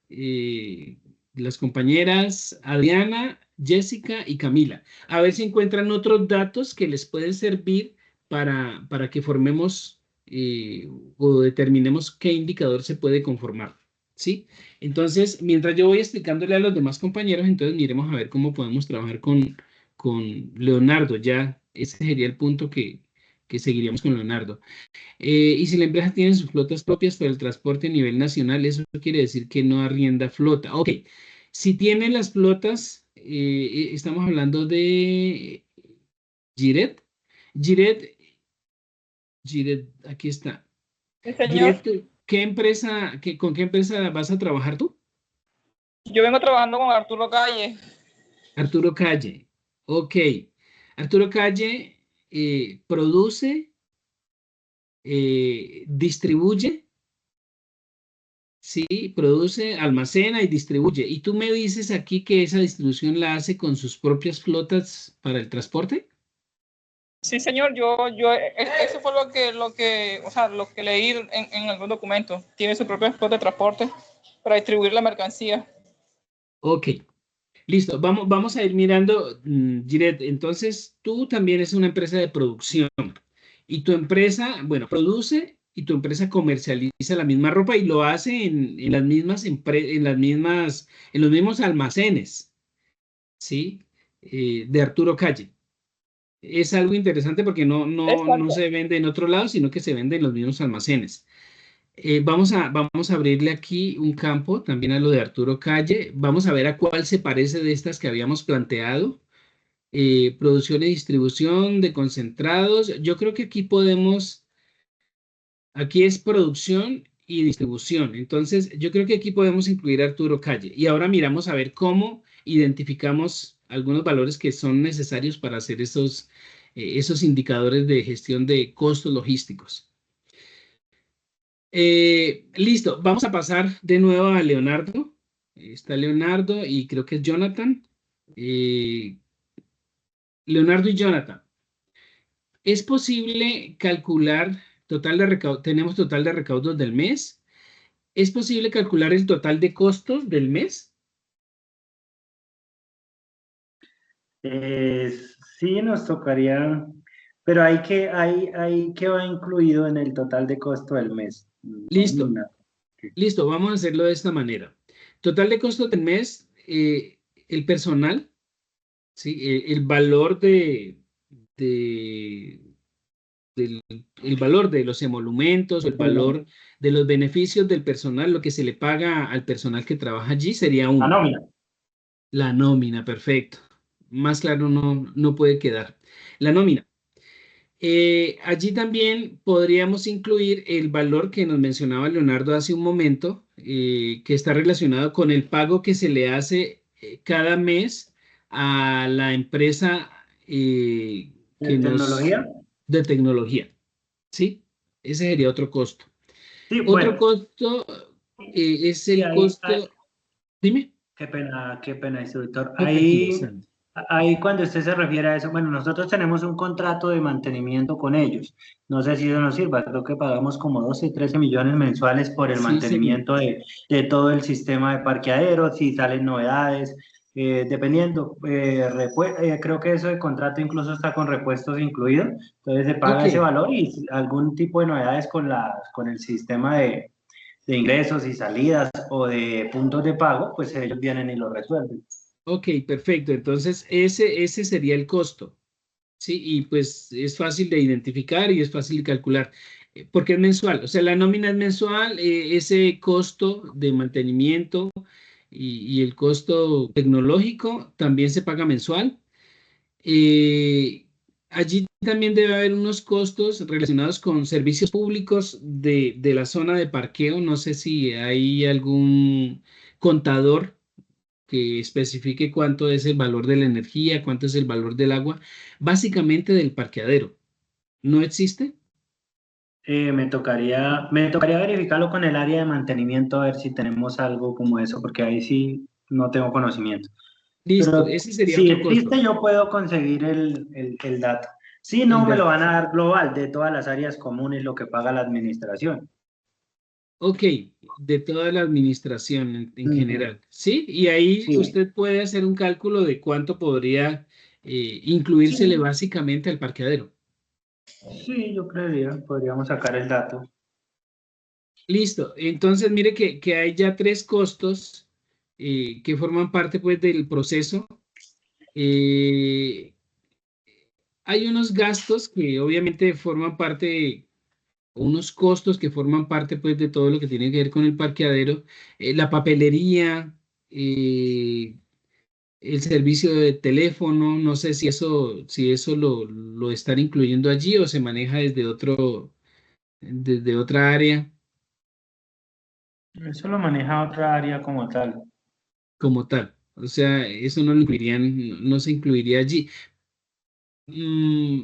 las compañeras Adriana, Jessica y Camila. A ver si encuentran otros datos que les pueden servir para que formemos o determinemos qué indicador se puede conformar. ¿Sí? Entonces, mientras yo voy explicándole a los demás compañeros, entonces miremos a ver cómo podemos trabajar con Leonardo. Ya ese sería el punto que seguiríamos con Leonardo. Y si la empresa tiene sus flotas propias para el transporte a nivel nacional, eso quiere decir que no arrienda flota. Ok, si tiene las flotas, estamos hablando de Giret. Giret, aquí está. Sí, señor. Giret, ¿con qué empresa vas a trabajar tú? Yo vengo trabajando con Arturo Calle. Arturo Calle. Ok. Arturo Calle produce, distribuye. Sí, produce, almacena y distribuye. ¿Y tú me dices aquí que esa distribución la hace con sus propias flotas para el transporte? Sí, señor, eso fue lo que leí en algún documento. Tiene su propia flota de transporte para distribuir la mercancía. Ok, listo. Vamos a ir mirando, Giret. Entonces, tú también es una empresa de producción y tu empresa, bueno, produce y tu empresa comercializa la misma ropa y lo hace en los mismos almacenes, ¿sí? De Arturo Calle. Es algo interesante porque no se vende en otro lado, sino que se vende en los mismos almacenes. Vamos a abrirle aquí un campo también a lo de Arturo Calle. Vamos a ver a cuál se parece de estas que habíamos planteado. Producción y distribución de concentrados. Yo creo que aquí es producción y distribución. Entonces, yo creo que aquí podemos incluir a Arturo Calle. Y ahora miramos a ver cómo identificamos algunos valores que son necesarios para hacer esos indicadores de gestión de costos logísticos. Listo, vamos a pasar de nuevo a Leonardo. Está Leonardo y creo que es Jonathan. Leonardo y Jonathan. ¿Es posible calcular total de recaudos? Tenemos total de recaudos del mes. ¿Es posible calcular el total de costos del mes? Sí, nos tocaría, pero hay que va incluido en el total de costo del mes. Listo, Nómina. listo, vamos a hacerlo de esta manera. Total de costos del mes, el personal, ¿sí? El valor el valor de los emolumentos, el valor de los beneficios del personal, lo que se le paga al personal que trabaja allí sería La uno. nómina. La nómina, perfecto. Más claro no puede quedar. La nómina. Allí también podríamos incluir el valor que nos mencionaba Leonardo hace un momento, que está relacionado con el pago que se le hace cada mes a la empresa ¿De tecnología? de tecnología. ¿Sí? Ese sería otro costo. Sí, Otro bueno. costo es Sí, el costo. Dime. Qué pena, instructor. No, tranquilo, Sandy. Ahí cuando usted se refiere a eso, bueno, nosotros tenemos un contrato de mantenimiento con ellos. No sé si eso nos sirva, creo que pagamos como 12, 13 millones mensuales por el Sí, mantenimiento de todo el sistema de parqueaderos, si salen novedades, dependiendo. Creo que eso de contrato incluso está con repuestos incluidos, entonces se paga ese Ok, valor y algún tipo de novedades con el sistema de ingresos y salidas o de puntos de pago, pues ellos vienen y lo resuelven. ok, perfecto. Entonces, ese sería el costo. Sí, y pues es fácil de identificar y es fácil de calcular, porque es mensual. O sea, la nómina es mensual, ese costo de mantenimiento y el costo tecnológico también se paga mensual. Eh, Allí también debe haber unos costos relacionados con servicios públicos de la zona de parqueo. No sé si hay algún contador que especifique cuánto es el valor de la energía, cuánto es el valor del agua, básicamente del parqueadero. ¿No existe? Me tocaría verificarlo con el área de mantenimiento a ver si tenemos algo como eso, porque ahí sí no tengo conocimiento. Listo, Pero ese sería si otro costo. existe, yo puedo conseguir el dato. Si El no, me de- lo van a dar global de todas las áreas comunes, lo que paga la administración. ok, de toda la administración en Ujú. general, ¿sí? Y ahí Sí, usted puede hacer un cálculo de cuánto podría incluírsele sí, básicamente al parqueadero. sí, yo creería, podríamos sacar el dato. Listo, entonces mire que hay ya tres costos que forman parte pues del proceso. Eh, Hay unos gastos que obviamente forman parte, unos costos que forman parte pues de todo lo que tiene que ver con el parqueadero, la papelería, eh, el servicio de teléfono, no sé si eso lo están incluyendo allí o se maneja desde otra área Eso lo maneja otra área como tal. como tal. O sea, eso no lo incluirían, no se incluiría allí. Mm,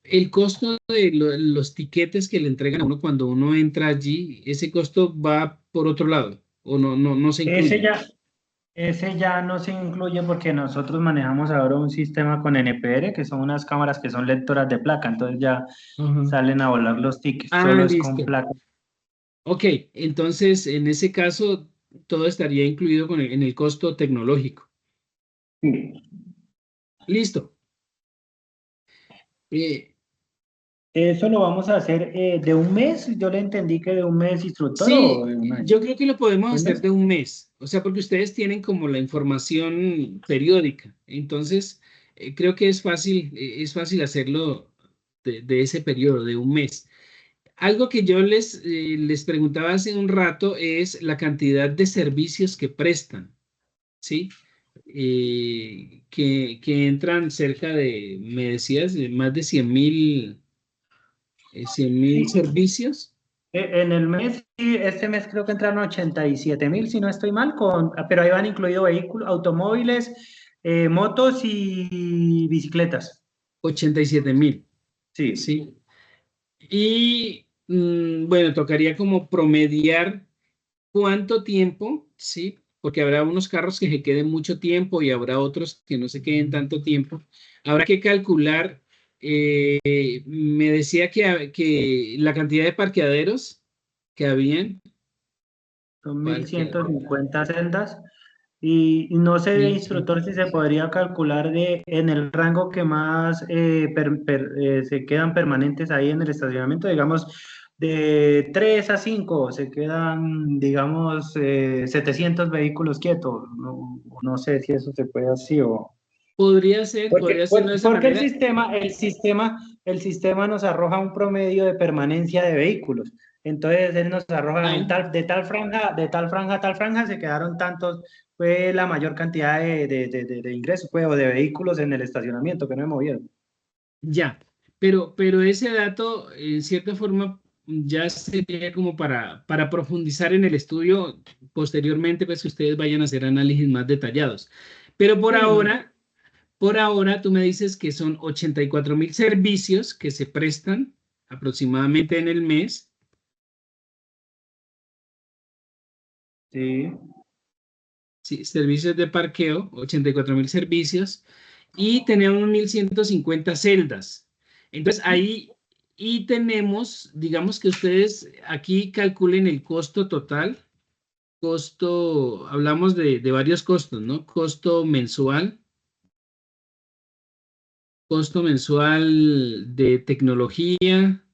el costo de los tiquetes que le entregan a uno cuando uno entra allí, ese costo va por otro lado o no se Ese incluye. ya, ese ya no se incluye porque nosotros manejamos ahora un sistema con NPR, que son unas cámaras que son lectoras de placa, entonces ya Ajá. salen a volar los tickets, Ah, solo es con listo. placa. Ok, entonces en ese caso todo estaría incluido en el costo tecnológico. Listo. Eh, Eso lo vamos a hacer de un mes, yo le entendí que de un mes instructor o sí, de un año. yo creo que lo podemos ¿De un hacer mes? de un mes, o sea, porque ustedes tienen como la información periódica, entonces creo que es fácil hacerlo de ese periodo, de un mes. Algo que yo les preguntaba hace un rato es la cantidad de servicios que prestan, ¿sí? Que entran cerca de, me decías, de más de 100.000 Sí. servicios. En el mes, sí, este mes creo que entraron 87.000, si no estoy mal, pero ahí van incluidos vehículos, automóviles, Motos y bicicletas. 87.000, Sí. ¿sí? Y bueno, tocaría como promediar cuánto tiempo, ¿sí? Porque habrá unos carros que se queden mucho tiempo y habrá otros que no se queden tanto tiempo. Habrá que calcular, me decía que la cantidad de parqueaderos que habían. Son Parqueaderos. 1150 celdas. Y no sé, instructor, si se podría calcular en el rango que más se quedan permanentes ahí en el estacionamiento, digamos, de 3 a 5 se quedan, digamos, 700 vehículos quietos. No, no sé si eso se puede así o... Podría hacerlo de esa Porque manera. el sistema nos arroja un promedio de permanencia de vehículos. Entonces él nos arroja de tal franja a tal franja se quedaron tantos, fue la mayor cantidad de ingresos, pues, o de vehículos en el estacionamiento que no me movieron. Ya, pero ese dato, en cierta forma, ya sería como para profundizar en el estudio posteriormente, pues que ustedes vayan a hacer análisis más detallados. Pero por ahora tú me dices que son 84.000 servicios que se prestan aproximadamente en el mes. Sí. Sí, servicios de parqueo, 84.000 servicios, y tenemos 1.150 celdas. Entonces ahí, y tenemos, digamos que ustedes aquí calculen el costo total, hablamos de varios costos, ¿no? Costo mensual de tecnología,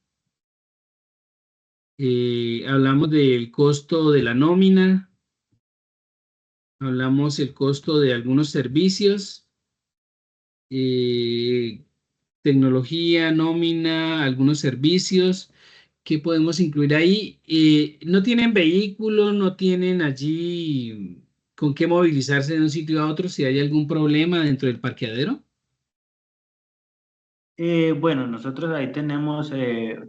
hablamos del costo de la nómina, hablamos el costo de algunos servicios, tecnología, nómina, algunos servicios que podemos incluir ahí. No tienen vehículo, no tienen allí con qué movilizarse de un sitio a otro si hay algún problema dentro del parqueadero. Bueno, nosotros ahí tenemos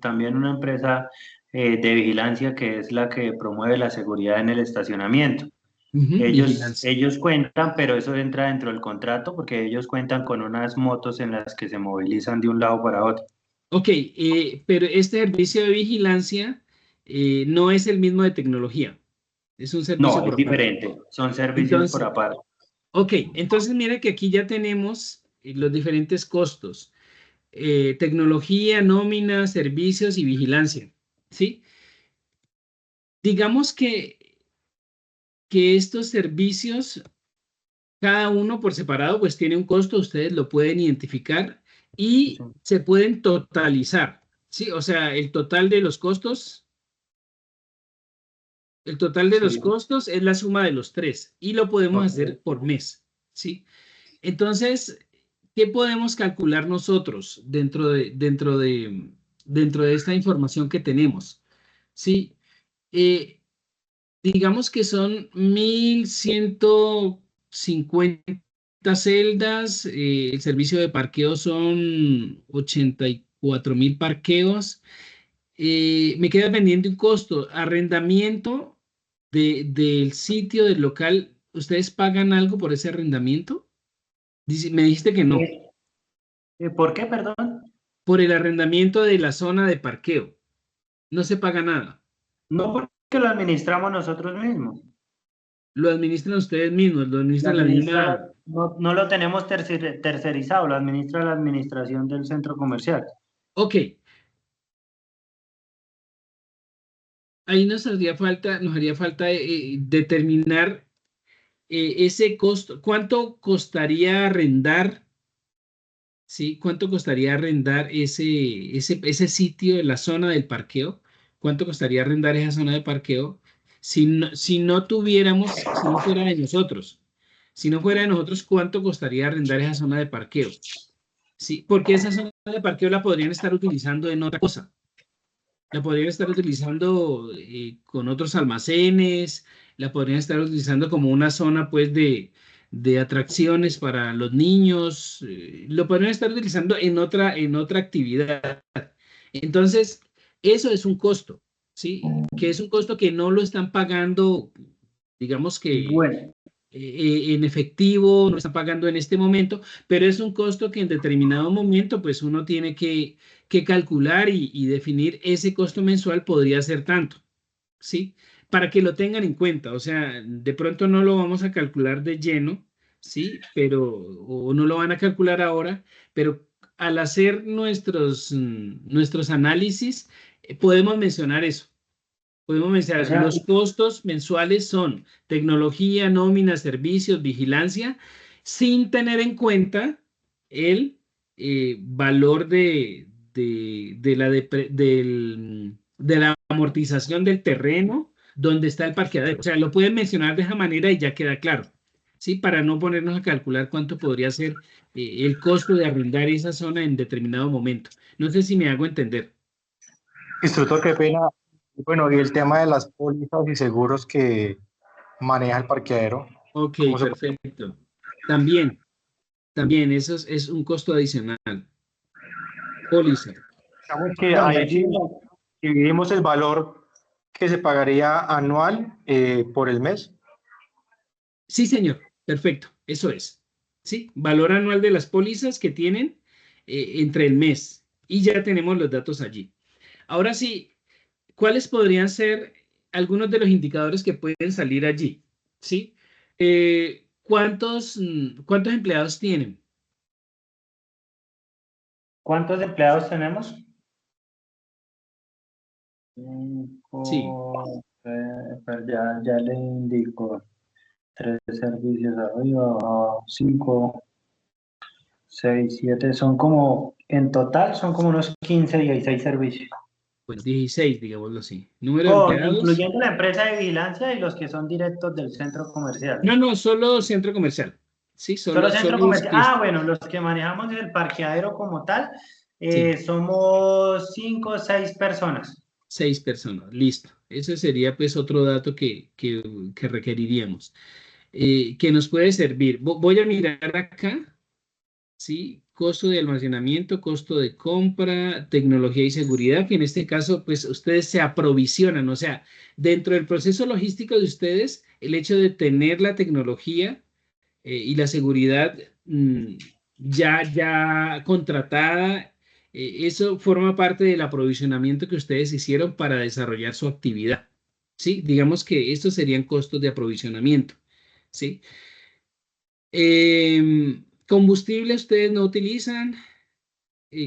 también una empresa de vigilancia que es la que promueve la seguridad en el estacionamiento. Vigilancia. Ellos cuentan, pero eso entra dentro del contrato porque ellos cuentan con unas motos en las que se movilizan de un lado para otro. Ok, pero este servicio de vigilancia no es el mismo de tecnología, es un servicio No, por es aparte. diferente, son servicios por Entonces, aparte. ok, entonces mire que aquí ya tenemos los diferentes costos. Tecnología, nómina, servicios y vigilancia, ¿sí? Digamos que estos servicios, cada uno por separado, pues tiene un costo, ustedes lo pueden identificar y Sí. se pueden totalizar, ¿sí? O sea, el total de los costos es la suma de los tres y lo podemos hacer por mes, ¿sí? Entonces, ¿qué podemos calcular nosotros dentro de esta información que tenemos? Sí, digamos que son 1.150 celdas, el servicio de parqueo son 84.000 parqueos. Me queda pendiente un costo, arrendamiento del sitio, del local. ¿Ustedes pagan algo por ese arrendamiento? Me dijiste que no. ¿Por qué, perdón? Por el arrendamiento de la zona de parqueo. No se paga nada. No, porque lo administramos nosotros mismos. Lo administran ustedes mismos, lo administran la misma. No lo tenemos tercerizado, lo administra la administración del centro comercial. Ok. Ahí nos haría falta determinar ese costo. ¿Cuánto costaría arrendar? ¿Sí? ¿Cuánto costaría arrendar ese sitio en la zona del parqueo? ¿Cuánto costaría arrendar esa zona de parqueo si no tuviéramos, si no fuera de nosotros? Si no fuera de nosotros, ¿cuánto costaría arrendar esa zona de parqueo? Sí, porque esa zona de parqueo la podrían estar utilizando en otra cosa. La podrían estar utilizando con otros almacenes, la podrían estar utilizando como una zona pues de atracciones para los niños, lo podrían estar utilizando en otra actividad. Entonces, eso es un costo, ¿sí? Que es un costo que no lo están pagando, digamos que Bueno, en efectivo, no están pagando en este momento, pero es un costo que en determinado momento pues uno tiene que calcular y definir ese costo mensual podría ser tanto, ¿sí? Para que lo tengan en cuenta, o sea, de pronto no lo vamos a calcular de lleno, ¿sí? Pero, o no lo van a calcular ahora, pero al hacer nuestros análisis, podemos mencionar eso. Podemos O mencionar, sea, los costos mensuales son tecnología, nómina, servicios, vigilancia, sin tener en cuenta el valor de la amortización del terreno donde está el parqueadero. O sea, lo pueden mencionar de esa manera y ya queda claro, ¿sí? Para no ponernos a calcular cuánto podría ser el costo de arrendar esa zona en determinado momento. No sé si me hago entender. Instructor, qué pena. Bueno, y el tema de las pólizas y seguros que maneja el parqueadero. Ok, ¿Cómo se puede? perfecto. También eso es un costo adicional. Póliza. Digamos que ahí dividimos el valor que se pagaría anual por el mes. Sí, señor. Perfecto. Eso es. Sí, valor anual de las pólizas que tienen entre el mes. Y ya tenemos los datos allí. Ahora sí, ¿cuáles podrían ser algunos de los indicadores que pueden salir allí? ¿Sí? ¿Cuántos empleados tienen? ¿cuántos empleados tenemos? Sí. Pues ya le indico. 3 servicios arriba, 5, 6, 7, son como, en total son como unos 15, 16 servicios. Pues 16, digámoslo así. Número de Oh, empleados. incluyendo la empresa de vigilancia y los que son directos del centro comercial. No, solo centro comercial. Sí, Solo centro solo los comercial. que... Ah, bueno, los que manejamos el parqueadero como tal, Sí, somos 5 o 6 personas. 6 personas, listo. Ese sería pues otro dato que requeriríamos. Que nos puede servir. Voy a mirar acá, ¿sí? Costo de almacenamiento, costo de compra, tecnología y seguridad, que en este caso pues ustedes se aprovisionan, o sea, dentro del proceso logístico de ustedes, el hecho de tener la tecnología y la seguridad ya contratada, eso forma parte del aprovisionamiento que ustedes hicieron para desarrollar su actividad. ¿Sí? Digamos que estos serían costos de aprovisionamiento. ¿Sí? Combustible ustedes no utilizan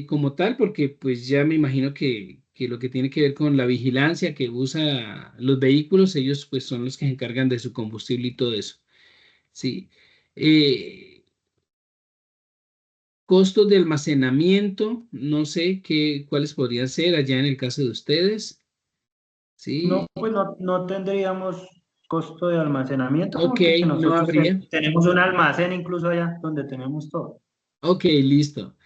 como tal porque pues ya me imagino que lo que tiene que ver con la vigilancia que usa los vehículos, ellos pues son los que se encargan de su combustible y todo eso. ¿Sí? Eh, Costos de almacenamiento, no sé cuáles podrían ser allá en el caso de ustedes. No, Sí, pues no tendríamos costo de almacenamiento ok, porque no nosotros habría. tenemos un almacén incluso allá donde tenemos todo. Ok, listo.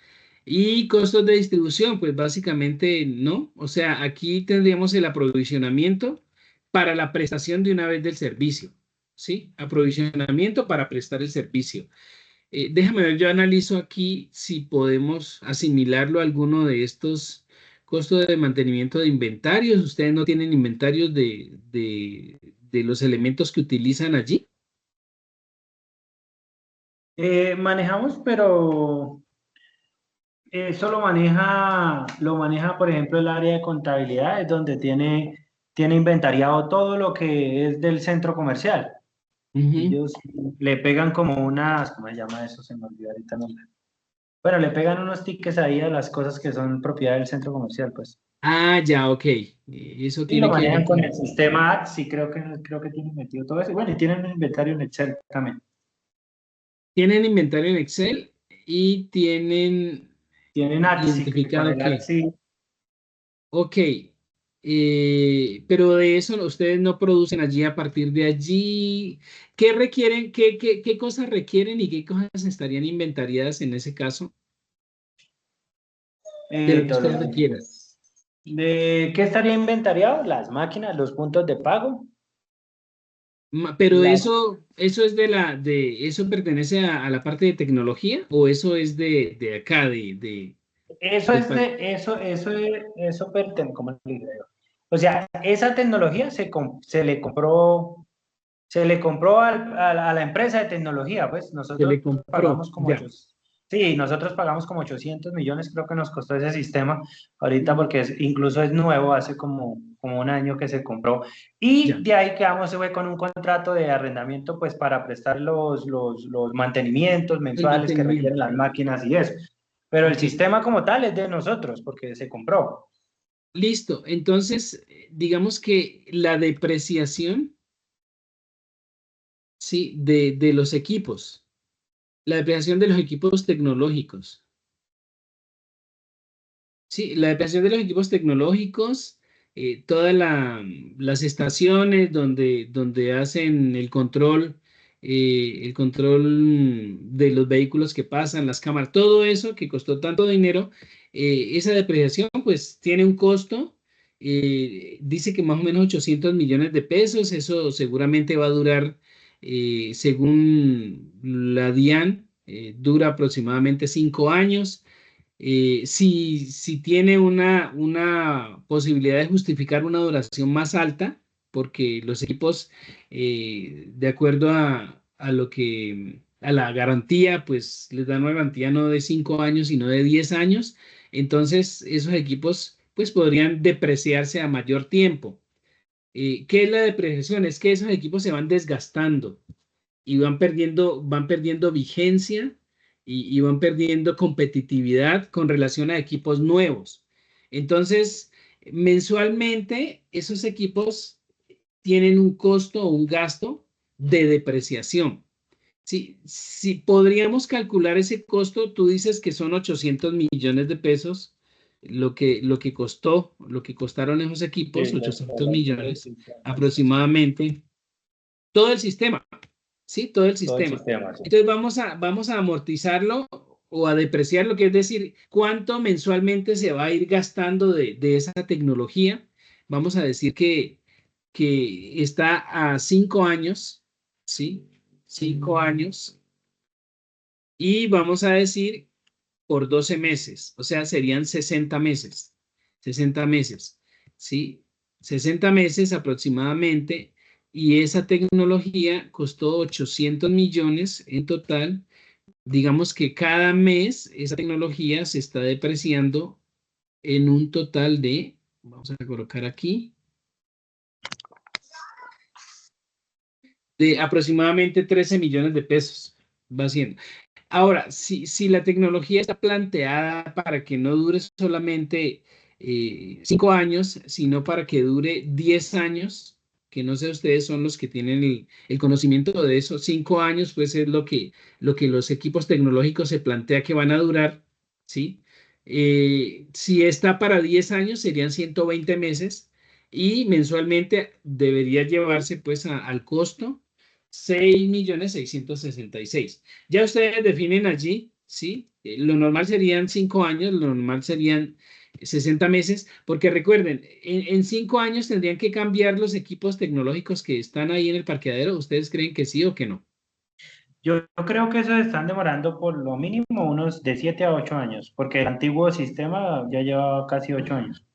Y costos de distribución, pues básicamente no. O sea, aquí tendríamos el aprovisionamiento para la prestación de una vez del servicio. ¿Sí? Aprovisionamiento para prestar el servicio. Déjame ver, yo analizo aquí si podemos asimilarlo a alguno de estos costos de mantenimiento de inventarios. ¿Ustedes no tienen inventarios de los elementos que utilizan allí? Manejamos, pero eso lo maneja, por ejemplo, el área de contabilidad, es donde tiene inventariado todo lo que es del centro comercial. Ujú. Ellos le pegan como unas, ¿cómo se llama eso? Se me olvidó ahorita el nombre. Bueno, le pegan unos tickets ahí a las cosas que son propiedad del centro comercial, pues. Ah, ya, ok. Eso Y lo tiene que ver manejan con con... el sistema AXI, sí, creo que tienen metido todo eso. Bueno, y tienen un inventario en Excel también. Tienen inventario en Excel y tienen Tienen AXI, que con identificado el qué. AXI. Ok. Pero de eso ustedes no producen allí a partir de allí. ¿Qué requieren, qué cosas requieren y qué cosas estarían inventariadas en ese caso de lo que Todos los ustedes requieran? ¿De qué estaría inventariado? Las máquinas, los puntos de pago. Pero La, eso es eso pertenece a la parte de tecnología o eso es de acá, eso de es de, eso pertenece, ¿cómo le digo yo? O sea, esa tecnología se le compró Se le compró a la empresa de tecnología, pues Se nosotros le compró, pagamos como ya. sí, nosotros pagamos como 800 millones, creo que nos costó ese sistema ahorita porque incluso es nuevo, hace como un año que se compró. Y Ya. de ahí quedamos fue con un contrato de arrendamiento pues para prestar los mantenimientos mensuales que requieren las máquinas y eso. Pero el Ok. sistema como tal es de nosotros porque se compró. Listo. Entonces, digamos que la depreciación, sí, de los equipos, la depreciación de los equipos tecnológicos. Sí, la depreciación de los equipos tecnológicos, todas las estaciones donde hacen el control de los vehículos que pasan, las cámaras, todo eso que costó tanto dinero, esa depreciación pues tiene un costo, dice que más o menos 800 millones de pesos, eso seguramente va a durar, según la DIAN, dura aproximadamente 5 años. Si tiene una posibilidad de justificar una duración más alta, porque los equipos, de acuerdo a la garantía, pues les dan una garantía no de 5 años, sino de 10 años. Entonces, esos equipos, pues podrían depreciarse a mayor tiempo. ¿Qué es la depreciación? Es que esos equipos se van desgastando y van perdiendo vigencia y van perdiendo competitividad con relación a equipos nuevos. Entonces, mensualmente, esos equipos tienen un costo o un gasto de depreciación. Si podríamos calcular ese costo, tú dices que son 800 millones de pesos, lo que costaron esos equipos, Sí, 800 millones aproximadamente, todo el sistema. Sí, todo el todo el sistema. sistema. Sí. Entonces vamos a amortizarlo o a depreciarlo, que es decir, cuánto mensualmente se va a ir gastando de esa tecnología. Vamos a decir que está a 5 años, ¿sí? 5 años. Y vamos a decir por 12 meses, o sea, serían 60 meses. 60 meses, ¿sí? 60 meses aproximadamente. Y esa tecnología costó 800 millones en total. Digamos que cada mes esa tecnología se está depreciando en un total de, vamos a colocar aquí, de aproximadamente 13 millones de pesos. Va siendo. Ahora, si la tecnología está planteada para que no dure solamente 5 años, sino para que dure 10 años, que no sé, ustedes son los que tienen el conocimiento de eso, 5 años pues es lo que los equipos tecnológicos se plantea que van a durar, ¿sí? Si está para 10 años serían 120 meses y mensualmente debería llevarse pues al costo 6.666.000. Ya ustedes definen allí, ¿sí? Lo normal serían 5 años, lo normal serían 60 meses, porque recuerden, en 5 años tendrían que cambiar los equipos tecnológicos que están ahí en el parqueadero. ¿Ustedes creen que sí o que no? Yo creo que eso están demorando por lo mínimo unos de 7 a 8 años, porque el antiguo sistema ya lleva casi 8 años.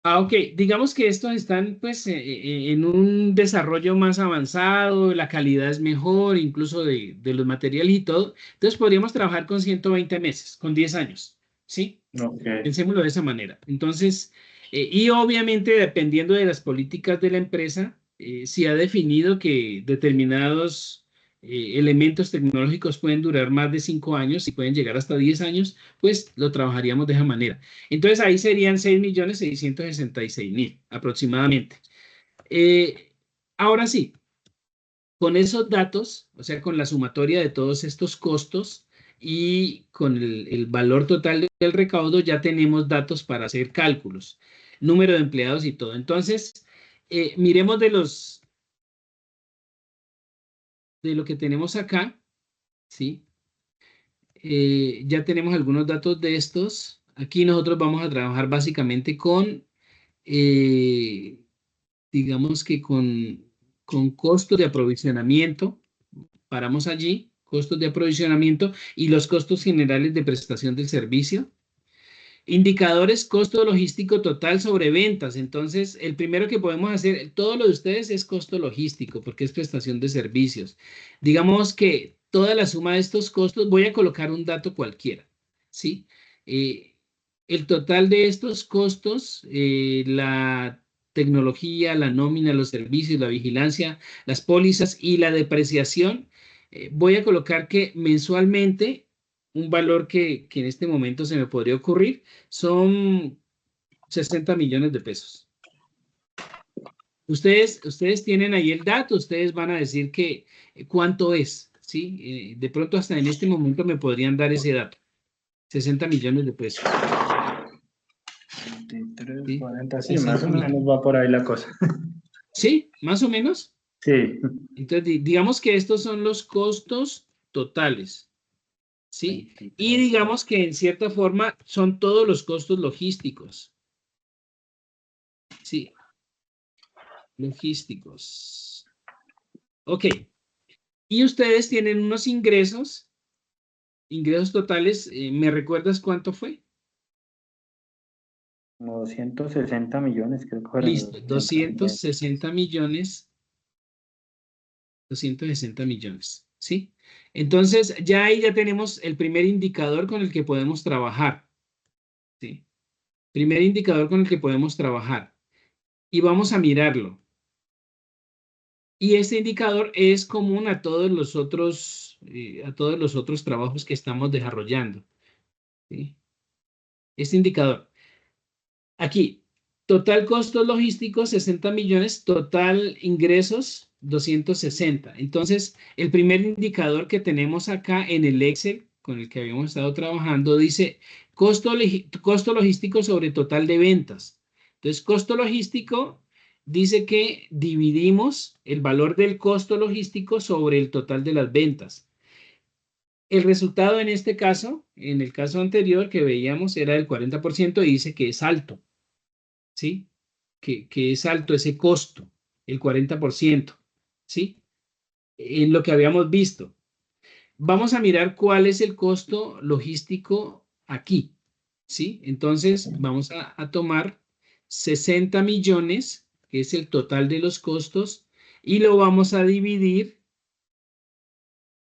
Ok, digamos que estos están pues en un desarrollo más avanzado, la calidad es mejor, incluso de los materiales y todo. Entonces podríamos trabajar con 120 meses, con 10 años, ¿sí? Okay. Pensémoslo de esa manera. Entonces, y obviamente dependiendo de las políticas de la empresa, si ha definido que determinados elementos tecnológicos pueden durar más de 5 años y pueden llegar hasta 10 años, pues lo trabajaríamos de esa manera. Entonces ahí serían 6.666.000 aproximadamente. Ahora sí, con esos datos, o sea, con la sumatoria de todos estos costos y con el valor total del recaudo, ya tenemos datos para hacer cálculos, número de empleados y todo. Entonces, miremos de lo que tenemos acá, ¿sí? Ya tenemos algunos datos de estos. Aquí nosotros vamos a trabajar básicamente con, digamos que con costos de aprovisionamiento. Paramos allí, costos de aprovisionamiento y los costos generales de prestación del servicio. Indicadores costo logístico total sobre ventas. Entonces, el primero que podemos hacer, todo lo de ustedes es costo logístico, porque es prestación de servicios. Digamos que toda la suma de estos costos, voy a colocar un dato cualquiera, ¿sí? El total de estos costos, la tecnología, la nómina, los servicios, la vigilancia, las pólizas y la depreciación, voy a colocar que mensualmente un valor que en este momento se me podría ocurrir son 60 millones de pesos. Ustedes tienen ahí el dato, ustedes van a decir que cuánto es, ¿sí? De pronto hasta en este momento me podrían dar ese dato, 60 millones de pesos. 23, Sí, 40, sí, 60 más o menos millones. va por ahí la cosa. ¿Sí? ¿Más o menos? Sí, Entonces, digamos que estos son los costos totales, ¿sí? Y digamos que en cierta forma son todos los costos logísticos, ¿sí? Logísticos. Ok. Y ustedes tienen unos ingresos totales, ¿me recuerdas cuánto fue? como 260 millones, creo que fueron. Listo, 260 millones, 260 millones, ¿sí? Entonces, ya ahí ya tenemos el primer indicador con el que podemos trabajar, ¿sí? Primer indicador con el que podemos trabajar. Y vamos a mirarlo. Y este indicador es común a todos los otros trabajos que estamos desarrollando, ¿sí? Este indicador. Aquí, total costos logísticos 60 millones, total ingresos 260. Entonces, el primer indicador que tenemos acá en el Excel con el que habíamos estado trabajando dice costo logístico sobre total de ventas. Entonces, costo logístico dice que dividimos el valor del costo logístico sobre el total de las ventas. El resultado en este caso, en el caso anterior que veíamos, era del 40% y dice que es alto. ¿Sí? Que es alto ese costo, el 40%, ¿sí? En lo que habíamos visto. Vamos a mirar cuál es el costo logístico aquí, ¿sí? Entonces, vamos a tomar 60 millones, que es el total de los costos, y lo vamos a dividir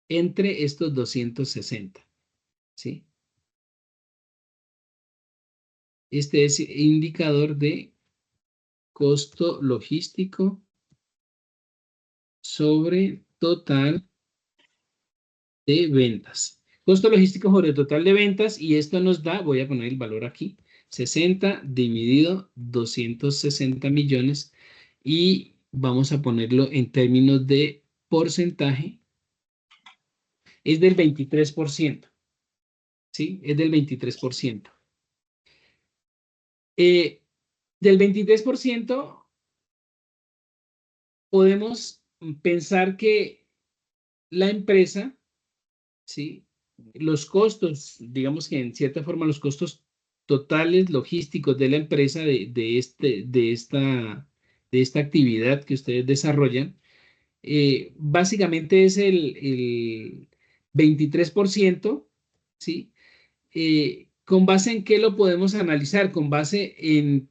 entre estos 260, ¿sí? Este es el indicador de costo logístico sobre total de ventas. Costo logístico sobre total de ventas y esto nos da, voy a poner el valor aquí, 60 dividido 260 millones y vamos a ponerlo en términos de porcentaje. Es del 23%, ¿sí? Es del 23%. Del 23% podemos pensar que la empresa, ¿sí? Los costos, digamos que en cierta forma los costos totales logísticos de la empresa de esta actividad que ustedes desarrollan, básicamente es el 23%, ¿sí? ¿Con base en qué lo podemos analizar? Con base en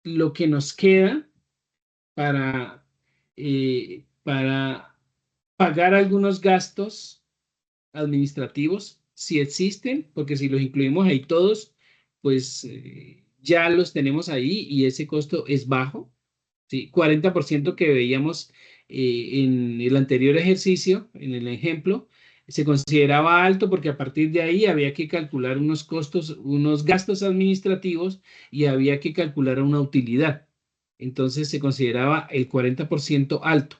lo que nos queda para pagar algunos gastos administrativos, si existen, porque si los incluimos ahí todos, pues ya los tenemos ahí y ese costo es bajo, ¿sí? 40% que veíamos en el anterior ejercicio, en el ejemplo, se consideraba alto porque a partir de ahí había que calcular unos costos, unos gastos administrativos y había que calcular una utilidad. Entonces se consideraba el 40% alto.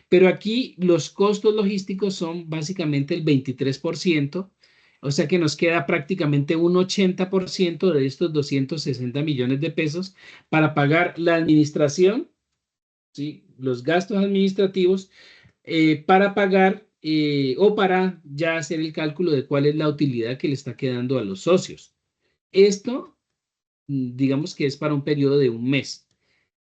Pero aquí los costos logísticos son básicamente el 23%, o sea que nos queda prácticamente un 80% de estos 260 millones de pesos para pagar la administración, ¿sí? Los gastos administrativos, para pagar o para ya hacer el cálculo de cuál es la utilidad que le está quedando a los socios. Esto, digamos que es para un periodo de un mes,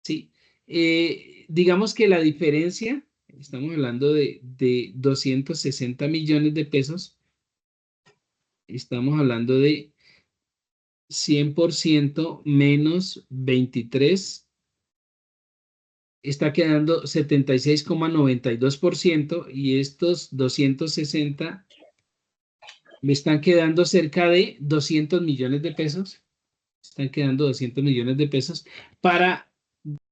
¿sí? Digamos que la diferencia, estamos hablando de 260 millones de pesos, estamos hablando de 100% menos 23 está quedando 76,92% y estos 260 me están quedando cerca de 200 millones de pesos. Están quedando 200 millones de pesos para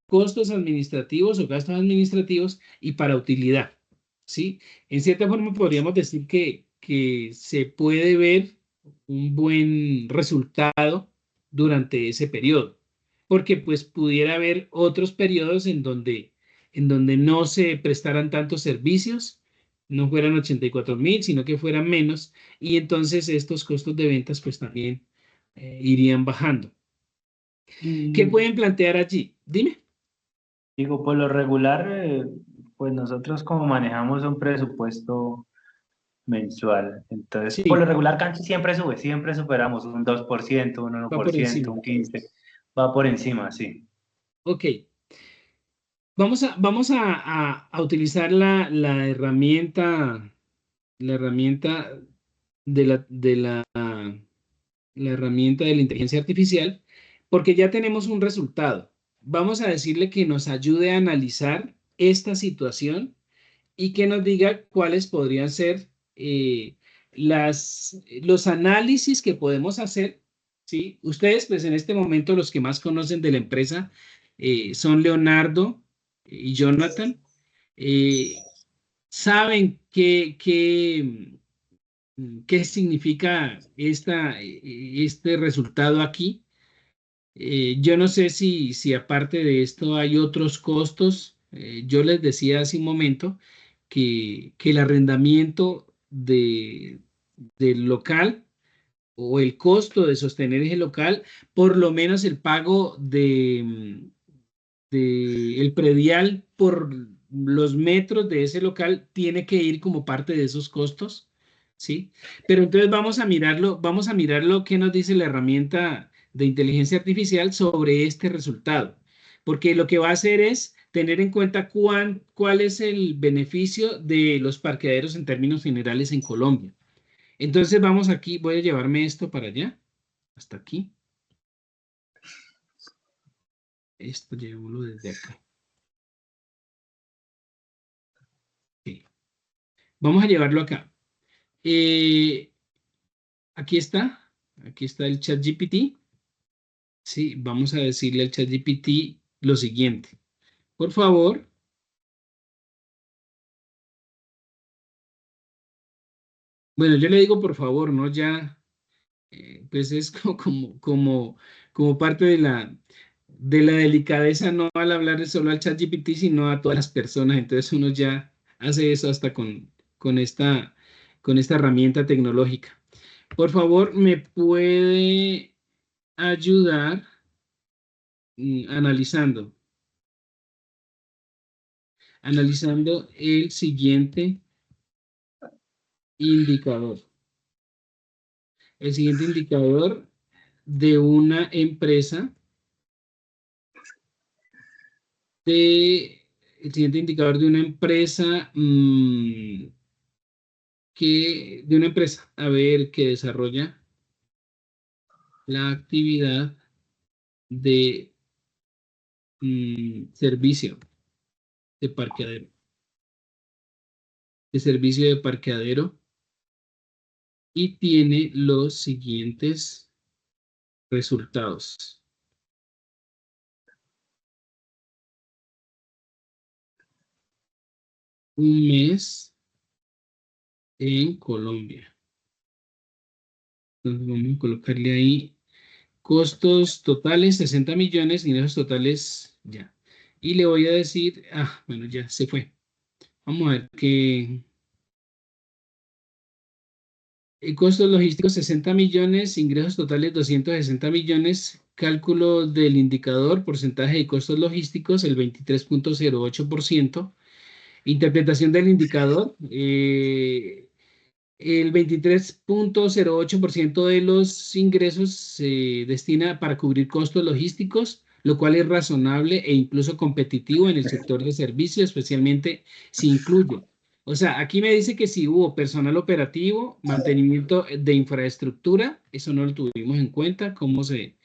costos administrativos o gastos administrativos y para utilidad, ¿sí? En cierta forma podríamos decir que se puede ver un buen resultado durante ese periodo, porque pues pudiera haber otros periodos en donde no se prestaran tantos servicios, no fueran 84.000, sino que fueran menos, y entonces estos costos de ventas pues también irían bajando. ¿Qué pueden plantear allí? Dime. Digo, por lo regular, pues nosotros como manejamos un presupuesto mensual, entonces por Sí, lo regular casi siempre sube, siempre superamos un 2%, un va por 1%, encima. un 15%, va por encima, sí. Ok. Vamos a utilizar la herramienta de la herramienta de la inteligencia artificial, porque ya tenemos un resultado. Vamos a decirle que nos ayude a analizar esta situación y que nos diga cuáles podrían ser los análisis que podemos hacer, ¿sí? Ustedes, pues en este momento, los que más conocen de la empresa son Leonardo y Jonathan. Saben qué significa este resultado aquí. Yo no sé si aparte de esto hay otros costos. Yo les decía hace un momento que el arrendamiento del local o el costo de sostener ese local, por lo menos el pago el predial por los metros de ese local tiene que ir como parte de esos costos, ¿sí? Pero entonces vamos a mirarlo qué nos dice la herramienta de inteligencia artificial sobre este resultado, porque lo que va a hacer es tener en cuenta cuál es el beneficio de los parqueaderos en términos generales en Colombia. Entonces vamos aquí, voy a llevarme esto para allá, hasta aquí. Esto llevémoslo desde acá. Sí. Vamos a llevarlo acá. Aquí está el ChatGPT. Sí, vamos a decirle al ChatGPT lo siguiente. Por favor, bueno, yo le digo por favor, ¿no? Ya, pues es como parte de la delicadeza, no al hablar solo al ChatGPT, sino a todas las personas. Entonces uno ya hace eso hasta con esta herramienta tecnológica. Por favor, ¿me puede ayudar analizando el siguiente indicador? El siguiente indicador de una empresa, el siguiente indicador de una empresa a ver, que desarrolla la actividad de servicio de parqueadero. De servicio de parqueadero y tiene los siguientes resultados. Un mes en Colombia. Entonces vamos a colocarle ahí costos totales 60 millones, ingresos totales ya. Y le voy a decir, bueno, ya se fue. Vamos a ver qué. Costos logísticos 60 millones, ingresos totales 260 millones, cálculo del indicador, porcentaje de costos logísticos, el 23,08%. Interpretación del indicador, el 23,08% de los ingresos se destina para cubrir costos logísticos, lo cual es razonable e incluso competitivo en el sector de servicios, especialmente si incluye O sea, aquí me dice que si hubo personal operativo, mantenimiento de infraestructura, eso no lo tuvimos en cuenta, cómo se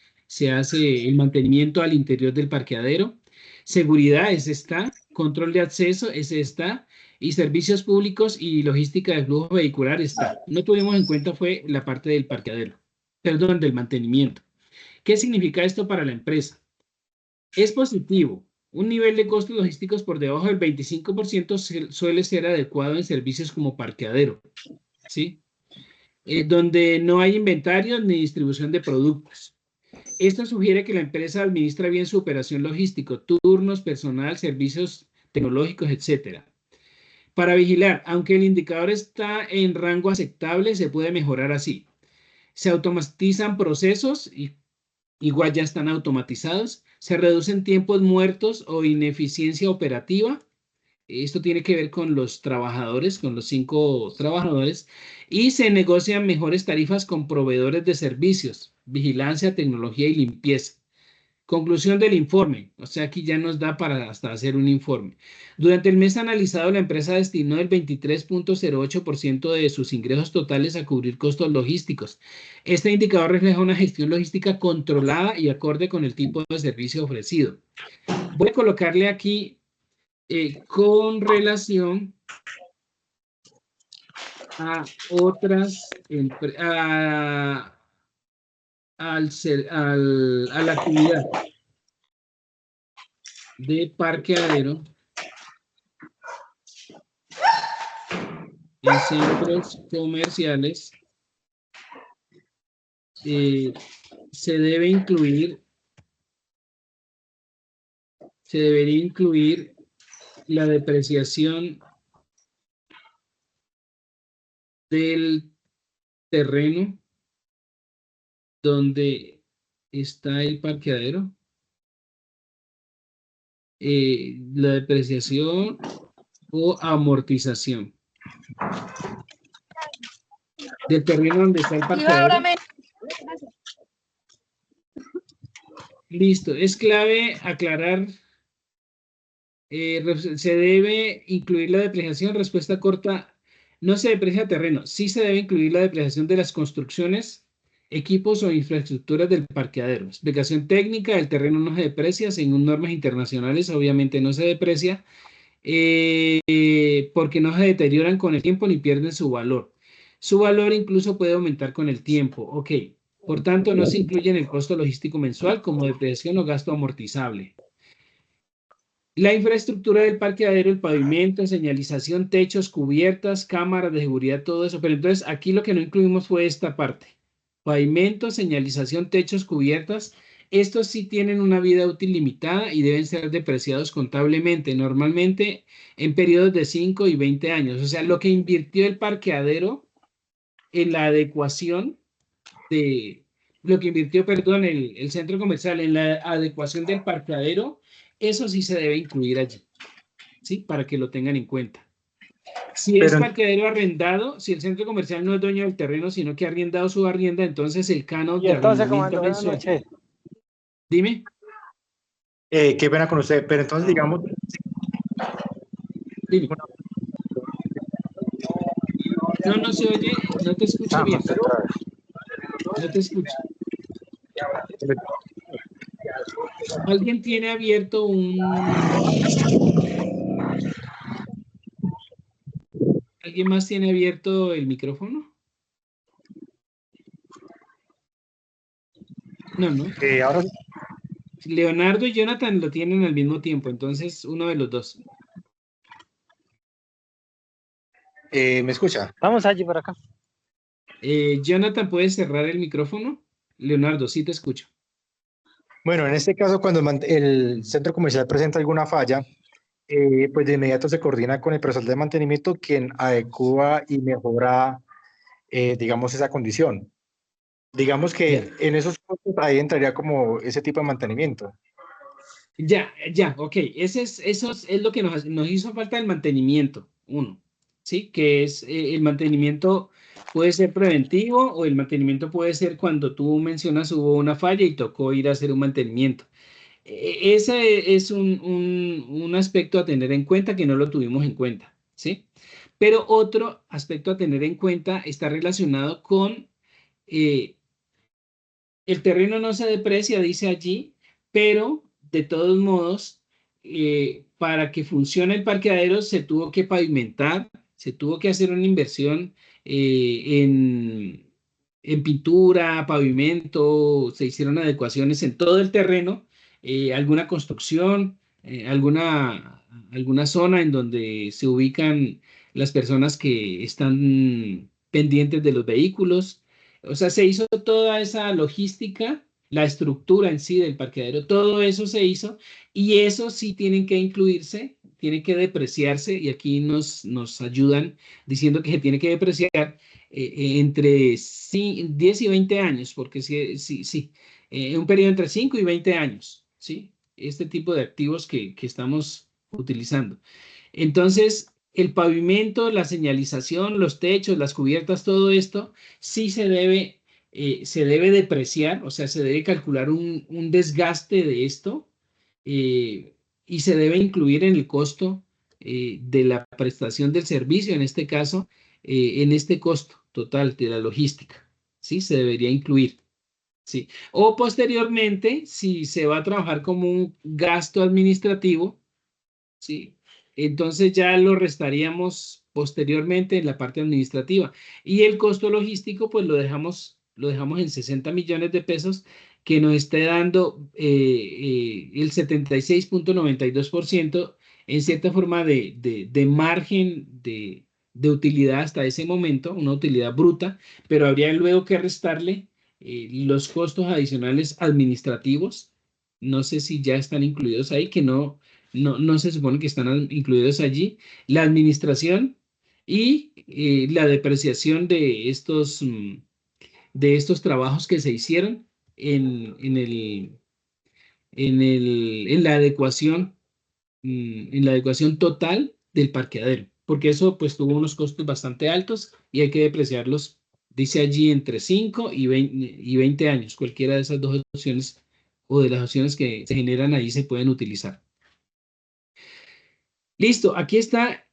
hace el mantenimiento al interior del parqueadero. Seguridad, ese está. Control de acceso, ese está. Y servicios públicos y logística de flujo vehicular está. No tuvimos en cuenta fue la parte del parqueadero, perdón, del mantenimiento. ¿Qué significa esto para la empresa? Es positivo. Un nivel de costos logísticos por debajo del 25% suele ser adecuado en servicios como parqueadero, ¿sí? Donde no hay inventario ni distribución de productos. Esto sugiere que la empresa administra bien su operación logística, turnos, personal, servicios tecnológicos, etc. Para vigilar, aunque el indicador está en rango aceptable, se puede mejorar así. Se automatizan procesos y igual ya están automatizados, se reducen tiempos muertos o ineficiencia operativa. Esto tiene que ver con los trabajadores, con los 5 trabajadores, y se negocian mejores tarifas con proveedores de servicios, vigilancia, tecnología y limpieza. Conclusión del informe, o sea, aquí ya nos da para hasta hacer un informe. Durante el mes analizado, la empresa destinó el 23.08% de sus ingresos totales a cubrir costos logísticos. Este indicador refleja una gestión logística controlada y acorde con el tipo de servicio ofrecido. Voy a colocarle aquí con relación a otras a la actividad de parqueadero en centros comerciales, se debería incluir la depreciación del terreno donde está el parqueadero, la depreciación o amortización del terreno donde está el parqueadero. Listo, es clave aclarar, se debe incluir la depreciación, respuesta corta, no se deprecia terreno, sí se debe incluir la depreciación de las construcciones, equipos o infraestructuras del parqueadero. Explicación técnica, el terreno no se deprecia, según normas internacionales obviamente no se deprecia, porque no se deterioran con el tiempo ni pierden su valor. Su valor incluso puede aumentar con el tiempo, ok. Por tanto, no se incluye en el costo logístico mensual como depreciación o gasto amortizable. La infraestructura del parqueadero, el pavimento, señalización, techos, cubiertas, cámaras de seguridad, todo eso. Pero entonces aquí lo que no incluimos fue esta parte. Pavimento, señalización, techos, cubiertas. Estos sí tienen una vida útil limitada y deben ser depreciados contablemente, normalmente en periodos de 5 y 20 años. O sea, lo que invirtió el parqueadero en la adecuación de, lo que invirtió, perdón, el centro comercial en la adecuación del parqueadero, eso sí se debe incluir allí, ¿sí? Para que lo tengan en cuenta. Si es parqueadero arrendado, si el centro comercial no es dueño del terreno, sino que ha arrendado su arrienda, entonces el canon de arrendamiento mensual. Dime. Qué pena con usted, pero entonces digamos... Dime. No se oye, no te escucho bien. No te escucho. ¿Alguien tiene abierto ¿Alguien más tiene abierto el micrófono? No. Ahora... Leonardo y Jonathan lo tienen al mismo tiempo, entonces uno de los dos. ¿Me escucha? Vamos allí por acá. Jonathan, ¿puedes cerrar el micrófono? Leonardo, sí te escucho. Bueno, en este caso, cuando el centro comercial presenta alguna falla, pues de inmediato se coordina con el personal de mantenimiento, quien adecua y mejora, digamos, esa condición. Digamos que en esos costos ahí entraría como ese tipo de mantenimiento. Ya, ok. Eso es lo que nos hizo falta, el mantenimiento, uno, ¿sí? Que es el mantenimiento puede ser preventivo o el mantenimiento puede ser cuando tú mencionas hubo una falla y tocó ir a hacer un mantenimiento. Ese es un aspecto a tener en cuenta que no lo tuvimos en cuenta, ¿sí? Pero otro aspecto a tener en cuenta está relacionado con el terreno no se deprecia, dice allí, pero de todos modos, para que funcione el parqueadero se tuvo que pavimentar, se tuvo que hacer una inversión en pintura, pavimento, se hicieron adecuaciones en todo el terreno, alguna construcción, alguna zona en donde se ubican las personas que están pendientes de los vehículos. O sea, se hizo toda esa logística, la estructura en sí del parqueadero, todo eso se hizo y eso sí tienen que incluirse, tiene que depreciarse y aquí nos ayudan diciendo que se tiene que depreciar entre 10 y 20 años, porque sí, un periodo entre 5 y 20 años, ¿sí? Este tipo de activos que estamos utilizando. Entonces, el pavimento, la señalización, los techos, las cubiertas, todo esto sí se debe depreciar, o sea, se debe calcular un desgaste de esto eh, y se debe incluir en el costo de la prestación del servicio, en este caso, en este costo total de la logística, ¿sí? Se debería incluir. Sí. O posteriormente, si se va a trabajar como un gasto administrativo, ¿sí? Entonces ya lo restaríamos posteriormente en la parte administrativa. Y el costo logístico, pues lo dejamos en 60 millones de pesos, que nos esté dando el 76,92% en cierta forma de margen de utilidad hasta ese momento, una utilidad bruta, pero habría luego que restarle los costos adicionales administrativos. No sé si ya están incluidos ahí, que no se supone que están incluidos allí, la administración y la depreciación de estos trabajos que se hicieron en la adecuación total del parqueadero, porque eso pues tuvo unos costos bastante altos y hay que depreciarlos, dice allí, entre 5 y 20 años. Cualquiera de esas dos opciones o de las opciones que se generan ahí se pueden utilizar. Listo, aquí está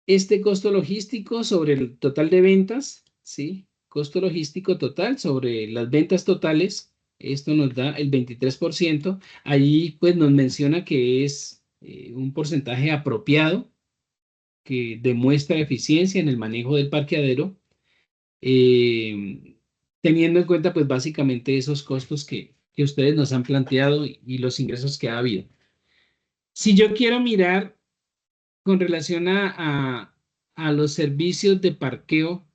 este costo logístico sobre el total de ventas, ¿sí? Costo logístico total sobre las ventas totales. Esto nos da el 23%. Allí pues nos menciona que es un porcentaje apropiado que demuestra eficiencia en el manejo del parqueadero, teniendo en cuenta pues básicamente esos costos que ustedes nos han planteado y los ingresos que ha habido. Si yo quiero mirar con relación a los servicios de parqueo,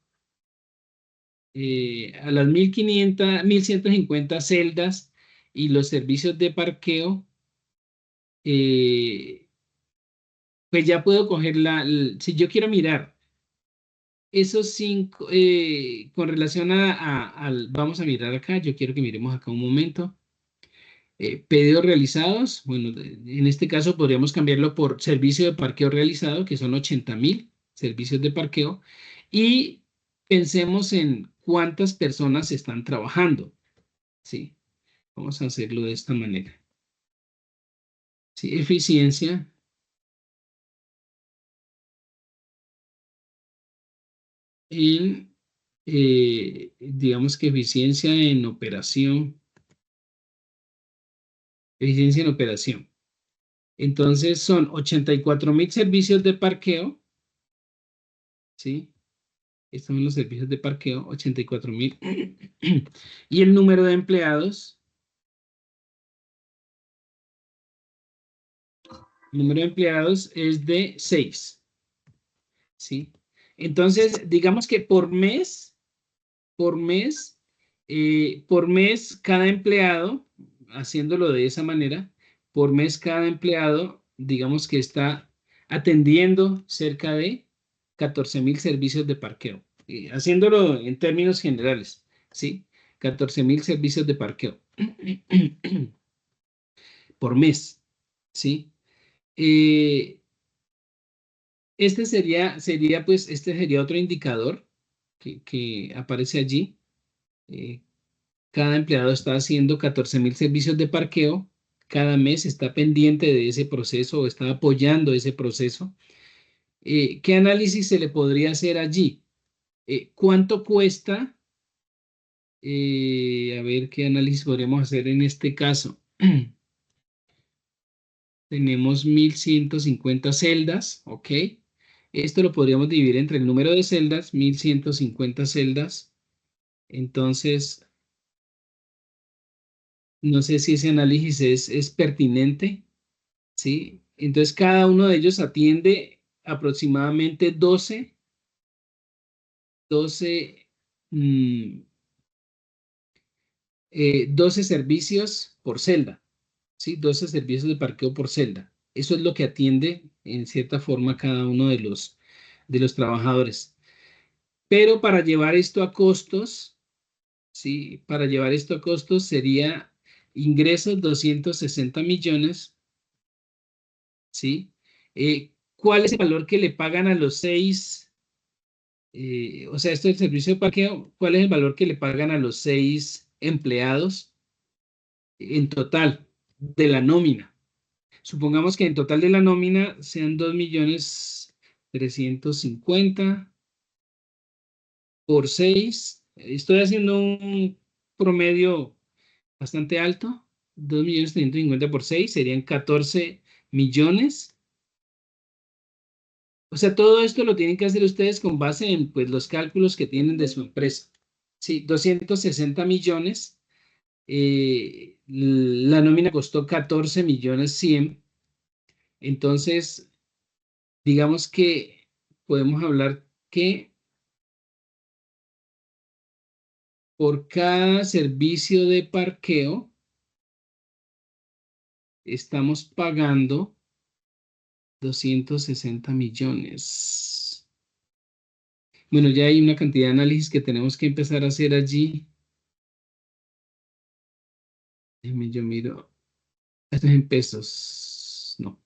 a las 1.500, 1.150 celdas y los servicios de parqueo, pues ya puedo coger si yo quiero mirar esos 5, con relación vamos a mirar acá, yo quiero que miremos acá un momento. Pedidos realizados, bueno, en este caso podríamos cambiarlo por servicio de parqueo realizado, que son 80.000 servicios de parqueo, y pensemos en cuántas personas están trabajando, ¿sí? Vamos a hacerlo de esta manera. Sí, eficiencia. Digamos que eficiencia en operación. Eficiencia en operación. Entonces son 84.000 servicios de parqueo, ¿sí? Estos son los servicios de parqueo, 84.000. Y el número de empleados. El número de empleados es de 6. ¿Sí? Entonces, digamos que por mes, cada empleado, haciéndolo de esa manera, por mes cada empleado, digamos que está atendiendo cerca de 14.000 servicios de parqueo. Haciéndolo en términos generales, ¿sí? 14.000 servicios de parqueo por mes, ¿sí? Este sería otro indicador que aparece allí. Cada empleado está haciendo 14.000 servicios de parqueo. Cada mes está pendiente de ese proceso o está apoyando ese proceso. ¿Qué análisis se le podría hacer allí? ¿Cuánto cuesta? A ver, ¿qué análisis podríamos hacer en este caso? Tenemos 1150 celdas, ¿ok? Esto lo podríamos dividir entre el número de celdas, 1150 celdas. Entonces, no sé si ese análisis es pertinente, ¿sí? Entonces, cada uno de ellos atiende aproximadamente 12 mm, 12 servicios por celda, ¿sí? 12 servicios de parqueo por celda. Eso es lo que atiende, en cierta forma, cada uno de los trabajadores. Pero para llevar esto a costos, ¿sí? Para llevar esto a costos sería ingresos 260 millones, ¿sí? ¿Cuál es el valor que le pagan a los 6? O sea, esto del servicio de parqueo, ¿cuál es el valor que le pagan a los 6 empleados en total de la nómina? Supongamos que en total de la nómina sean 2.350.000 por 6. Estoy haciendo un promedio bastante alto. 2.350.000 por 6 serían 14 millones. O sea, todo esto lo tienen que hacer ustedes con base en pues, los cálculos que tienen de su empresa. Sí, 260 millones. La nómina costó 14.100.000. Entonces, digamos que podemos hablar que por cada servicio de parqueo estamos pagando 260 millones. Bueno, ya hay una cantidad de análisis que tenemos que empezar a hacer allí. Déjeme, yo miro. Esto es en pesos. No.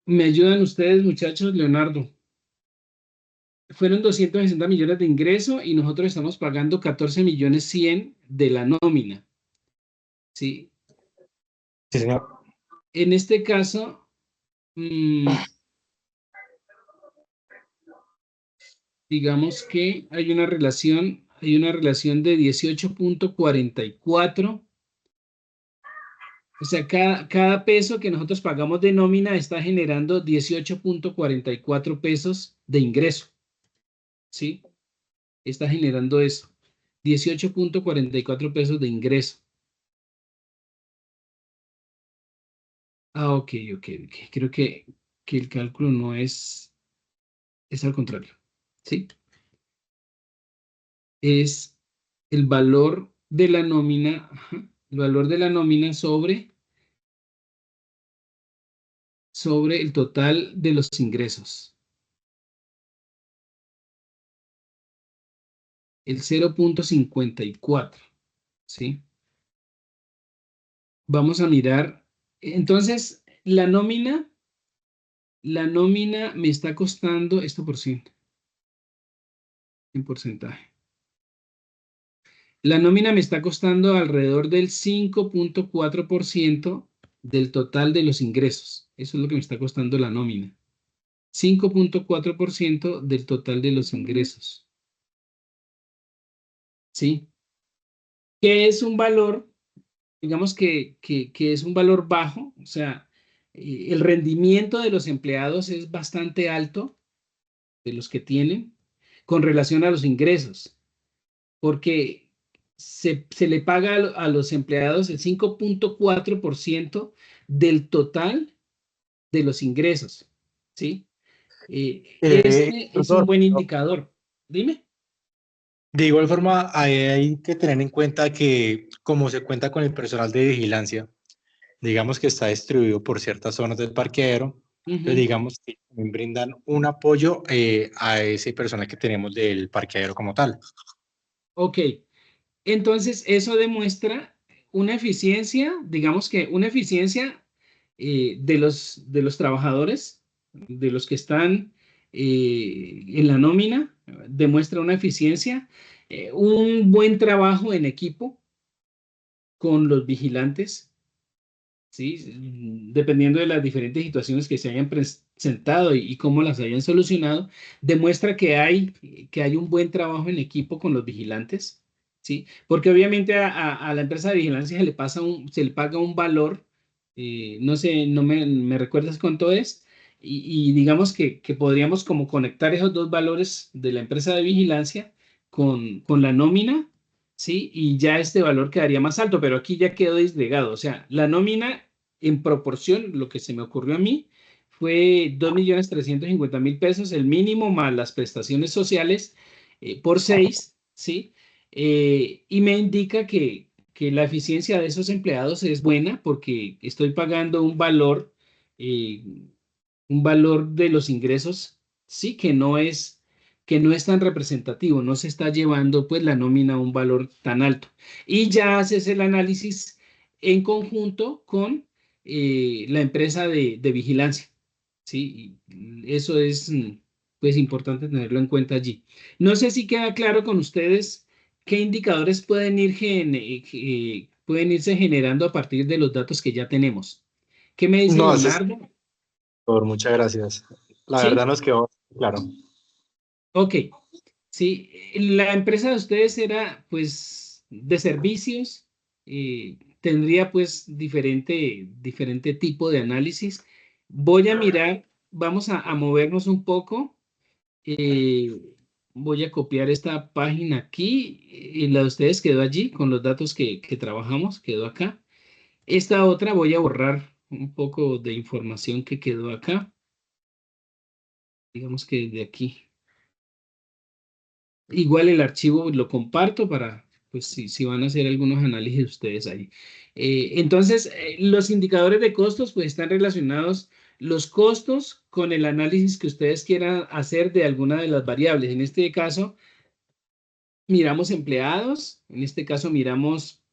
¿Me ayudan ustedes, muchachos? Leonardo. Fueron 260 millones de ingreso y nosotros estamos pagando 14.100.000 de la nómina. ¿Sí? Sí, señor. En este caso, digamos que hay una relación de 18.44. O sea, cada peso que nosotros pagamos de nómina está generando 18.44 pesos de ingreso. ¿Sí? Está generando eso. 18.44 pesos de ingreso. Ah, ok. Creo que el cálculo no es al contrario. ¿Sí? Es el valor de la nómina, el valor de la nómina sobre el total de los ingresos. El 0.54, ¿sí? Vamos a mirar. Entonces, la nómina me está costando esto por ciento, en porcentaje. La nómina me está costando alrededor del 5.4% del total de los ingresos. Eso es lo que me está costando la nómina. 5.4% del total de los ingresos. ¿Sí? Que es un valor, digamos que es un valor bajo, o sea, el rendimiento de los empleados es bastante alto, de los que tienen, con relación a los ingresos, porque se le paga a los empleados el 5.4% del total de los ingresos, ¿sí? Este es un Profesor, buen indicador. Dime. de igual forma, hay que tener en cuenta que como se cuenta con el personal de vigilancia, digamos que está distribuido por ciertas zonas del parqueadero, entonces digamos que también brindan un apoyo a ese personal que tenemos del parqueadero como tal. Ok, entonces eso demuestra una eficiencia, digamos que una eficiencia de los trabajadores, de los que están en la nómina, demuestra una eficiencia, un buen trabajo en equipo, con los vigilantes, ¿sí? Dependiendo de las diferentes situaciones que se hayan presentado y cómo las hayan solucionado, demuestra que hay un buen trabajo en equipo con los vigilantes, ¿sí? Porque obviamente a la empresa de vigilancia se le paga un valor, no sé, no me recuerdas cuánto es, y digamos que podríamos como conectar esos dos valores de la empresa de vigilancia con la nómina. ¿Sí? Y ya este valor quedaría más alto, pero aquí ya quedó disgregado. O sea, la nómina en proporción, lo que se me ocurrió a mí, fue 2.350.000 pesos, el mínimo más las prestaciones sociales por 6, ¿sí? Y me indica que la eficiencia de esos empleados es buena porque estoy pagando eh, un valor de los ingresos, sí, que no es tan representativo, no se está llevando pues la nómina a un valor tan alto. Y ya haces el análisis en conjunto con la empresa de vigilancia, ¿sí? Y eso es pues importante tenerlo en cuenta allí. No sé si queda claro con ustedes qué indicadores pueden irse generando a partir de los datos que ya tenemos. ¿Qué me dice No, eso es Leonardo? por muchas gracias. La verdad ¿Sí? nos quedó claro. Ok. Sí, la empresa de ustedes era pues de servicios, tendría pues diferente tipo de análisis. Voy a mirar, vamos a movernos un poco. eh, Voy a copiar esta página aquí y la de ustedes quedó allí con los datos que trabajamos, quedó acá. Esta otra voy a borrar un poco de información que quedó acá, digamos que de aquí. Igual el archivo lo comparto para, pues, si van a hacer algunos análisis ustedes ahí. Entonces, los indicadores de costos, pues, están relacionados los costos con el análisis que ustedes quieran hacer de alguna de las variables. En este caso, miramos empleados, en este caso miramos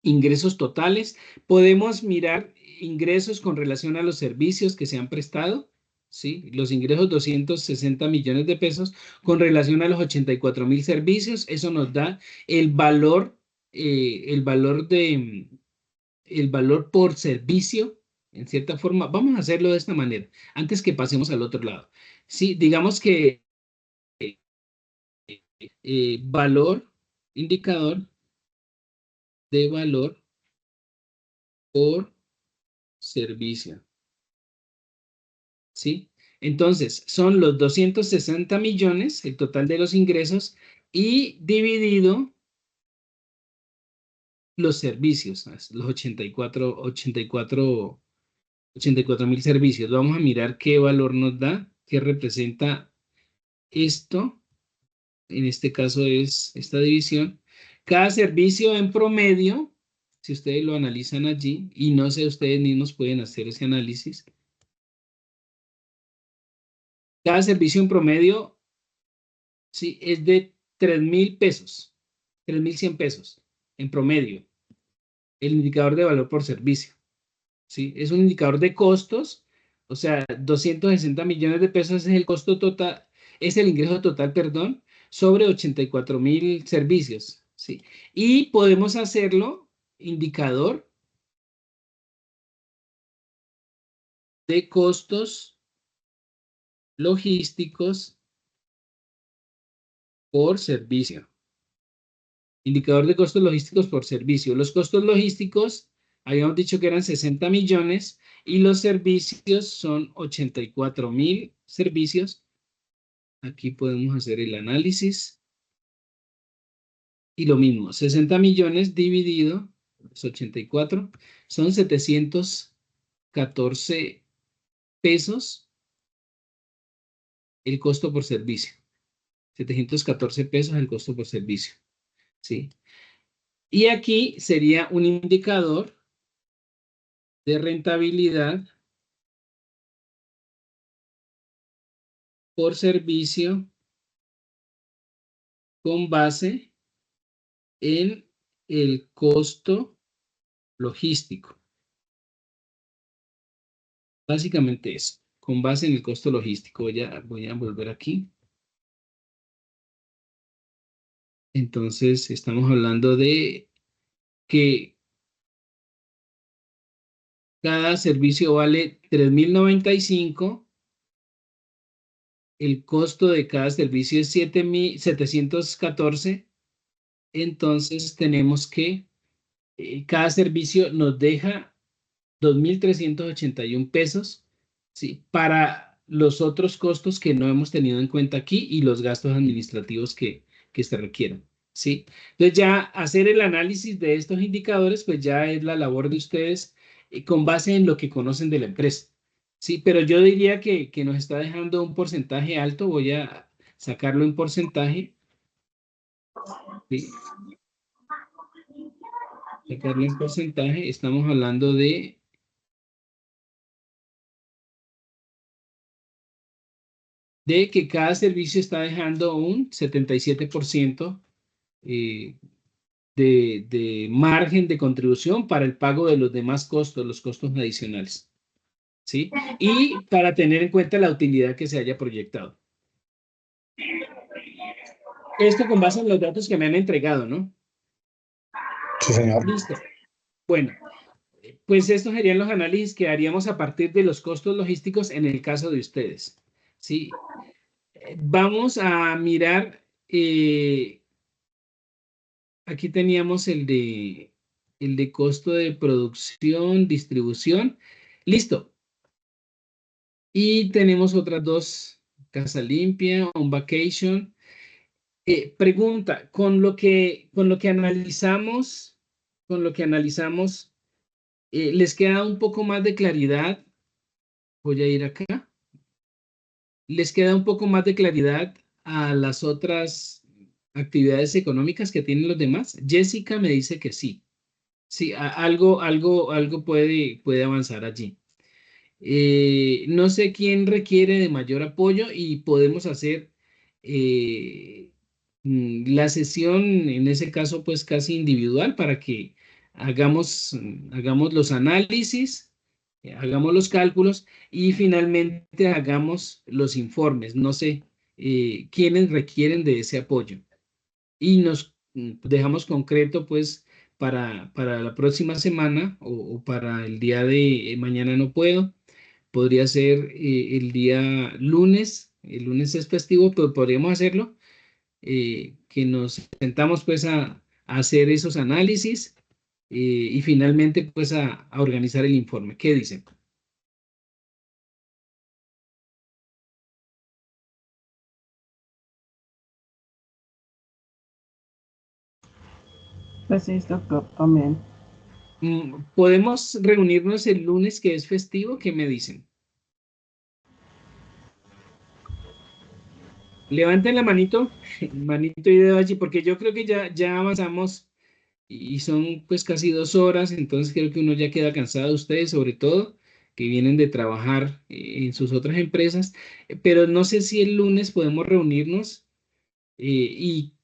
ingresos totales. Podemos mirar ingresos con relación a los servicios que se han prestado, ¿sí? Los ingresos 260 millones de pesos con relación a los 84.000 servicios. Eso nos da el valor, el valor el valor por servicio, en cierta forma. Vamos a hacerlo de esta manera, antes que pasemos al otro lado. Sí, digamos que valor, indicador de valor por servicio. ¿Sí? Entonces, son los 260 millones, el total de los ingresos, y dividido los servicios, los 84.000 servicios. Vamos a mirar qué valor nos da, qué representa esto. En este caso es esta división. Cada servicio en promedio, si ustedes lo analizan allí, y no sé, ustedes mismos pueden hacer ese análisis. Cada servicio en promedio, sí, es de 3.000 pesos, 3.100 pesos en promedio, el indicador de valor por servicio, ¿sí? Es un indicador de costos, o sea, 260 millones de pesos es el costo total, es el ingreso total, perdón, sobre 84.000 servicios, ¿sí? Y podemos hacerlo indicador de costos logísticos por servicio. Indicador de costos logísticos por servicio. Los costos logísticos, habíamos dicho que eran 60 millones y los servicios son 84.000 servicios. Aquí podemos hacer el análisis. Y lo mismo, 60 millones dividido, los 84, son 714 pesos el costo por servicio. 714 pesos el costo por servicio. ¿Sí? Y aquí sería un indicador de rentabilidad por servicio con base en el costo logístico. Básicamente eso, con base en el costo logístico. Voy a volver aquí. Entonces, estamos hablando de que Cada servicio vale 3.095. El costo de cada servicio es 714. Entonces tenemos que cada servicio nos deja 2.381 pesos, ¿sí? Para los otros costos que no hemos tenido en cuenta aquí y los gastos administrativos que se requieran, ¿sí? Entonces ya hacer el análisis de estos indicadores, pues ya es la labor de ustedes con base en lo que conocen de la empresa, ¿sí? Pero yo diría que nos está dejando un porcentaje alto, voy a sacarlo en porcentaje, ¿sí? Sacarlo en porcentaje, estamos hablando de que cada servicio está dejando un 77% eh, de margen de contribución para el pago de los demás costos, los costos adicionales, ¿sí? Y para tener en cuenta la utilidad que se haya proyectado. Esto con base en los datos que me han entregado, ¿no? Sí, señor. Listo. Bueno, pues estos serían los análisis que haríamos a partir de los costos logísticos en el caso de ustedes, ¿sí? Vamos a mirar, aquí teníamos el de costo de producción, distribución. Listo. Y tenemos otras dos, Casa Limpia, On Vacation. Pregunta, con lo que analizamos, ¿les queda un poco más de claridad? Voy a ir acá. ¿Les queda un poco más de claridad a las otras actividades económicas que tienen los demás? Jessica me dice que sí. Sí, algo puede avanzar allí. No sé quién requiere de mayor apoyo y podemos hacer la sesión, en ese caso, pues casi individual para que hagamos los análisis, hagamos los cálculos y finalmente hagamos los informes. No sé quiénes requieren de ese apoyo. Y nos dejamos concreto, pues, para la próxima semana o para el día de mañana no puedo. Podría ser el día lunes. El lunes es festivo, pero podríamos hacerlo. Que nos sentamos, pues, a hacer esos análisis y finalmente, pues, a organizar el informe. ¿Qué dicen? Pues sí, doctor, también. ¿Podemos reunirnos el lunes, que es festivo? ¿Qué me dicen? Levanten la manito, manito y dedo allí, porque yo creo que ya avanzamos y son pues casi 2 horas, entonces creo que uno ya queda cansado, ustedes sobre todo, que vienen de trabajar en sus otras empresas, pero no sé si el lunes podemos reunirnos y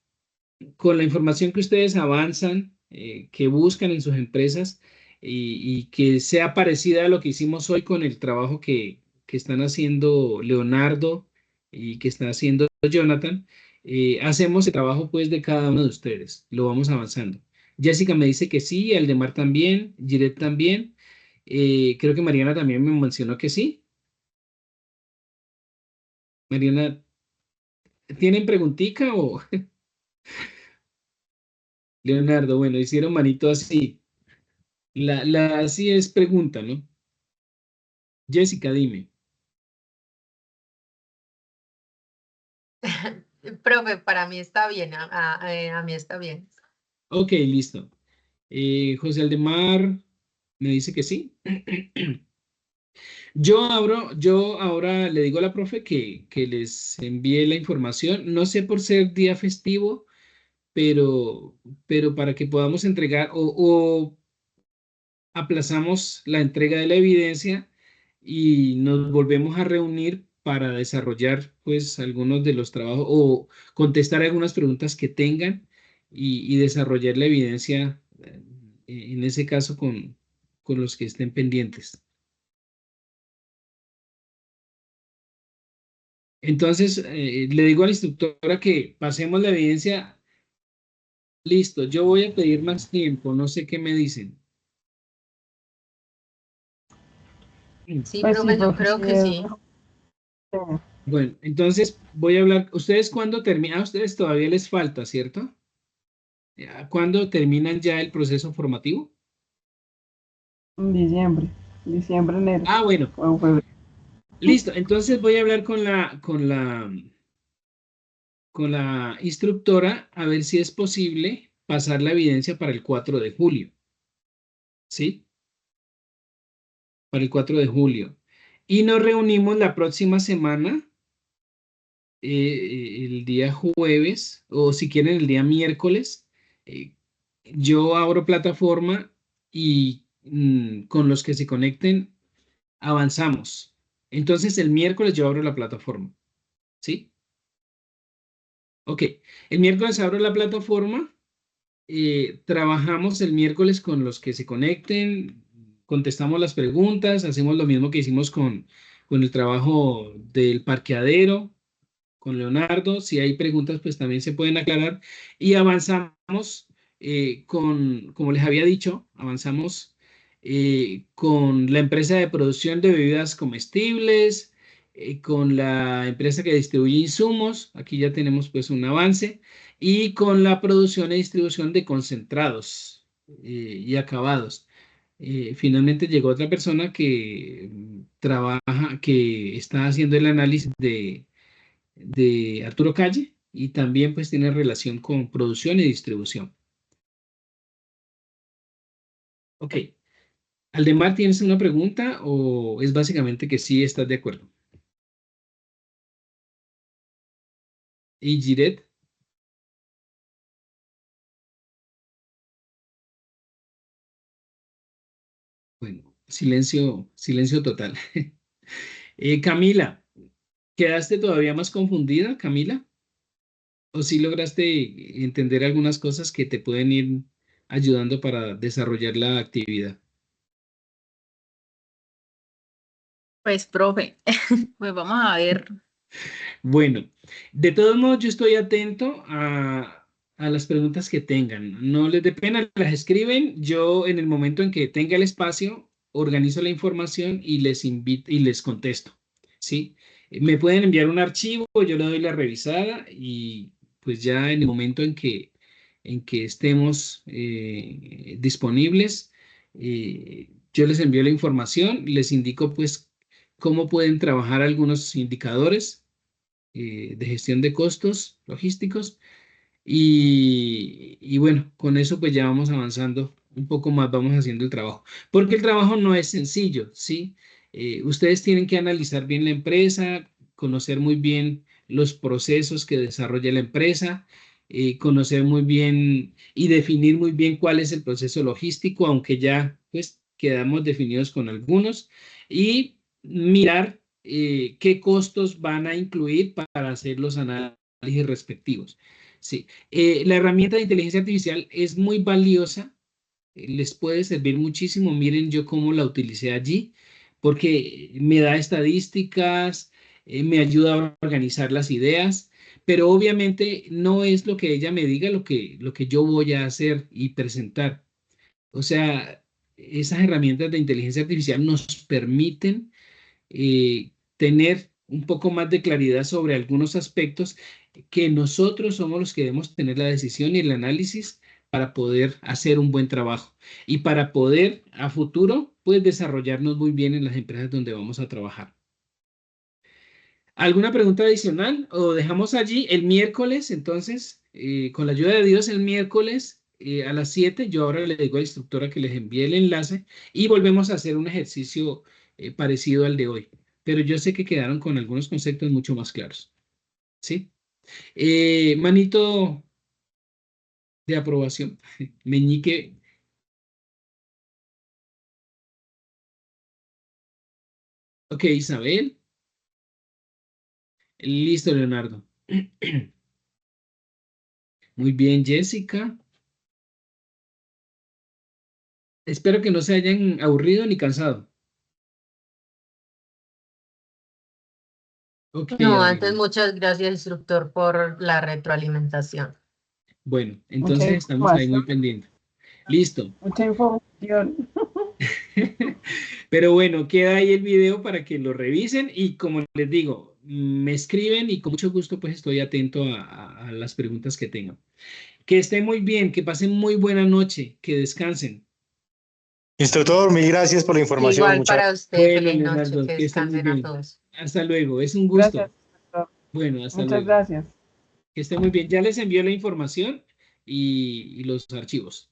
con la información que ustedes avanzan, que buscan en sus empresas y que sea parecida a lo que hicimos hoy con el trabajo que están haciendo Leonardo y que está haciendo Jonathan, hacemos el trabajo pues de cada uno de ustedes, lo vamos avanzando. Jessica me dice que sí, Aldemar también, Giret también, creo que Mariana también me mencionó que sí. Mariana, ¿tienen preguntica o Leonardo? Bueno, hicieron manito así. La sí es pregunta, ¿no? Jessica, dime. Profe, para mí está bien, a mí está bien. Ok, listo. José Aldemar me dice que sí. Yo ahora le digo a la profe que les envíe la información. No sé por ser día festivo, pero para que podamos entregar o aplazamos la entrega de la evidencia y nos volvemos a reunir para desarrollar pues algunos de los trabajos o contestar algunas preguntas que tengan y desarrollar la evidencia en ese caso con los que estén pendientes. Entonces, le digo a la instructora que pasemos la evidencia. Listo, yo voy a pedir más tiempo, no sé qué me dicen. Sí, Pues sí, profe, yo porque creo sí que es sí. mejor. Bueno, entonces voy a hablar. ¿Ustedes cuándo terminan? A ustedes todavía les falta, ¿cierto? ¿Cuándo terminan ya el proceso formativo? En diciembre, enero, Ah, bueno, o febrero. listo. Entonces voy a hablar con la instructora a ver si es posible pasar la evidencia para el 4 de julio. ¿Sí? Para el 4 de julio. Y nos reunimos la próxima semana, el día jueves, o si quieren el día miércoles. Yo abro plataforma y con los que se conecten avanzamos. Entonces el miércoles yo abro la plataforma. ¿Sí? Ok. El miércoles abro la plataforma. Trabajamos el miércoles con los que se conecten, contestamos las preguntas, hacemos lo mismo que hicimos con el trabajo del parqueadero, con Leonardo. Si hay preguntas, pues también se pueden aclarar. Y avanzamos como les había dicho, avanzamos con la empresa de producción de bebidas comestibles, con la empresa que distribuye insumos. Aquí ya tenemos pues un avance. Y con la producción y distribución de concentrados y acabados. Finalmente llegó otra persona que trabaja, que está haciendo el análisis de Arturo Calle y también pues tiene relación con producción y distribución. Ok. Aldemar, ¿tienes una pregunta o es básicamente que sí estás de acuerdo? ¿Y Giret? Bueno, silencio, silencio total. Camila, ¿quedaste todavía más confundida, Camila? ¿O sí lograste entender algunas cosas que te pueden ir ayudando para desarrollar la actividad? Pues, profe, pues vamos a ver. Bueno, de todos modos yo estoy atento a las preguntas que tengan. No les dé pena, las escriben. Yo en el momento en que tenga el espacio, organizo la información y les invito y les contesto. ¿Sí? Me pueden enviar un archivo, yo le doy la revisada y pues ya en el momento en que estemos disponibles, yo les envío la información, les indico pues cómo pueden trabajar algunos indicadores de gestión de costos logísticos y bueno, con eso pues ya vamos avanzando un poco más, vamos haciendo el trabajo, porque el trabajo no es sencillo, ¿sí? Ustedes tienen que analizar bien la empresa, conocer muy bien los procesos que desarrolla la empresa, conocer muy bien y definir muy bien cuál es el proceso logístico, aunque ya pues quedamos definidos con algunos, y mirar qué costos van a incluir para hacer los análisis respectivos. Sí, la herramienta de inteligencia artificial es muy valiosa, les puede servir muchísimo. Miren yo cómo la utilicé allí, porque me da estadísticas, me ayuda a organizar las ideas, pero obviamente no es lo que ella me diga lo que yo voy a hacer y presentar. O sea, esas herramientas de inteligencia artificial nos permiten tener un poco más de claridad sobre algunos aspectos que nosotros somos los que debemos tener la decisión y el análisis para poder hacer un buen trabajo y para poder a futuro pues desarrollarnos muy bien en las empresas donde vamos a trabajar. ¿Alguna pregunta adicional o dejamos allí el miércoles? Entonces, con la ayuda de Dios, el miércoles a las 7, yo ahora le digo a la instructora que les envíe el enlace y volvemos a hacer un ejercicio parecido al de hoy. Pero yo sé que quedaron con algunos conceptos mucho más claros. ¿Sí? Manito de aprobación. Meñique. Ok, Isabel. Listo, Leonardo. Muy bien, Jessica. Espero que no se hayan aburrido ni cansado. Ok, No, antes Abraham. muchas gracias, instructor, por la retroalimentación. Bueno, Mucha entonces estamos ahí muy información, pendientes. Listo. mucha información. Pero bueno, queda ahí el video para que lo revisen y como les digo, me escriben y con mucho gusto pues estoy atento a las preguntas que tengan. Que estén muy bien, que pasen muy buena noche, que descansen. Instructor, mil gracias por la información. Igual Muchas para usted, Bueno, feliz noche, Leonardo, que que estén muy descansen a bien. todos. Hasta luego, es un gusto. Gracias, doctor. Bueno, hasta Muchas luego. gracias. Que estén muy bien. Ya les envío la información y los archivos.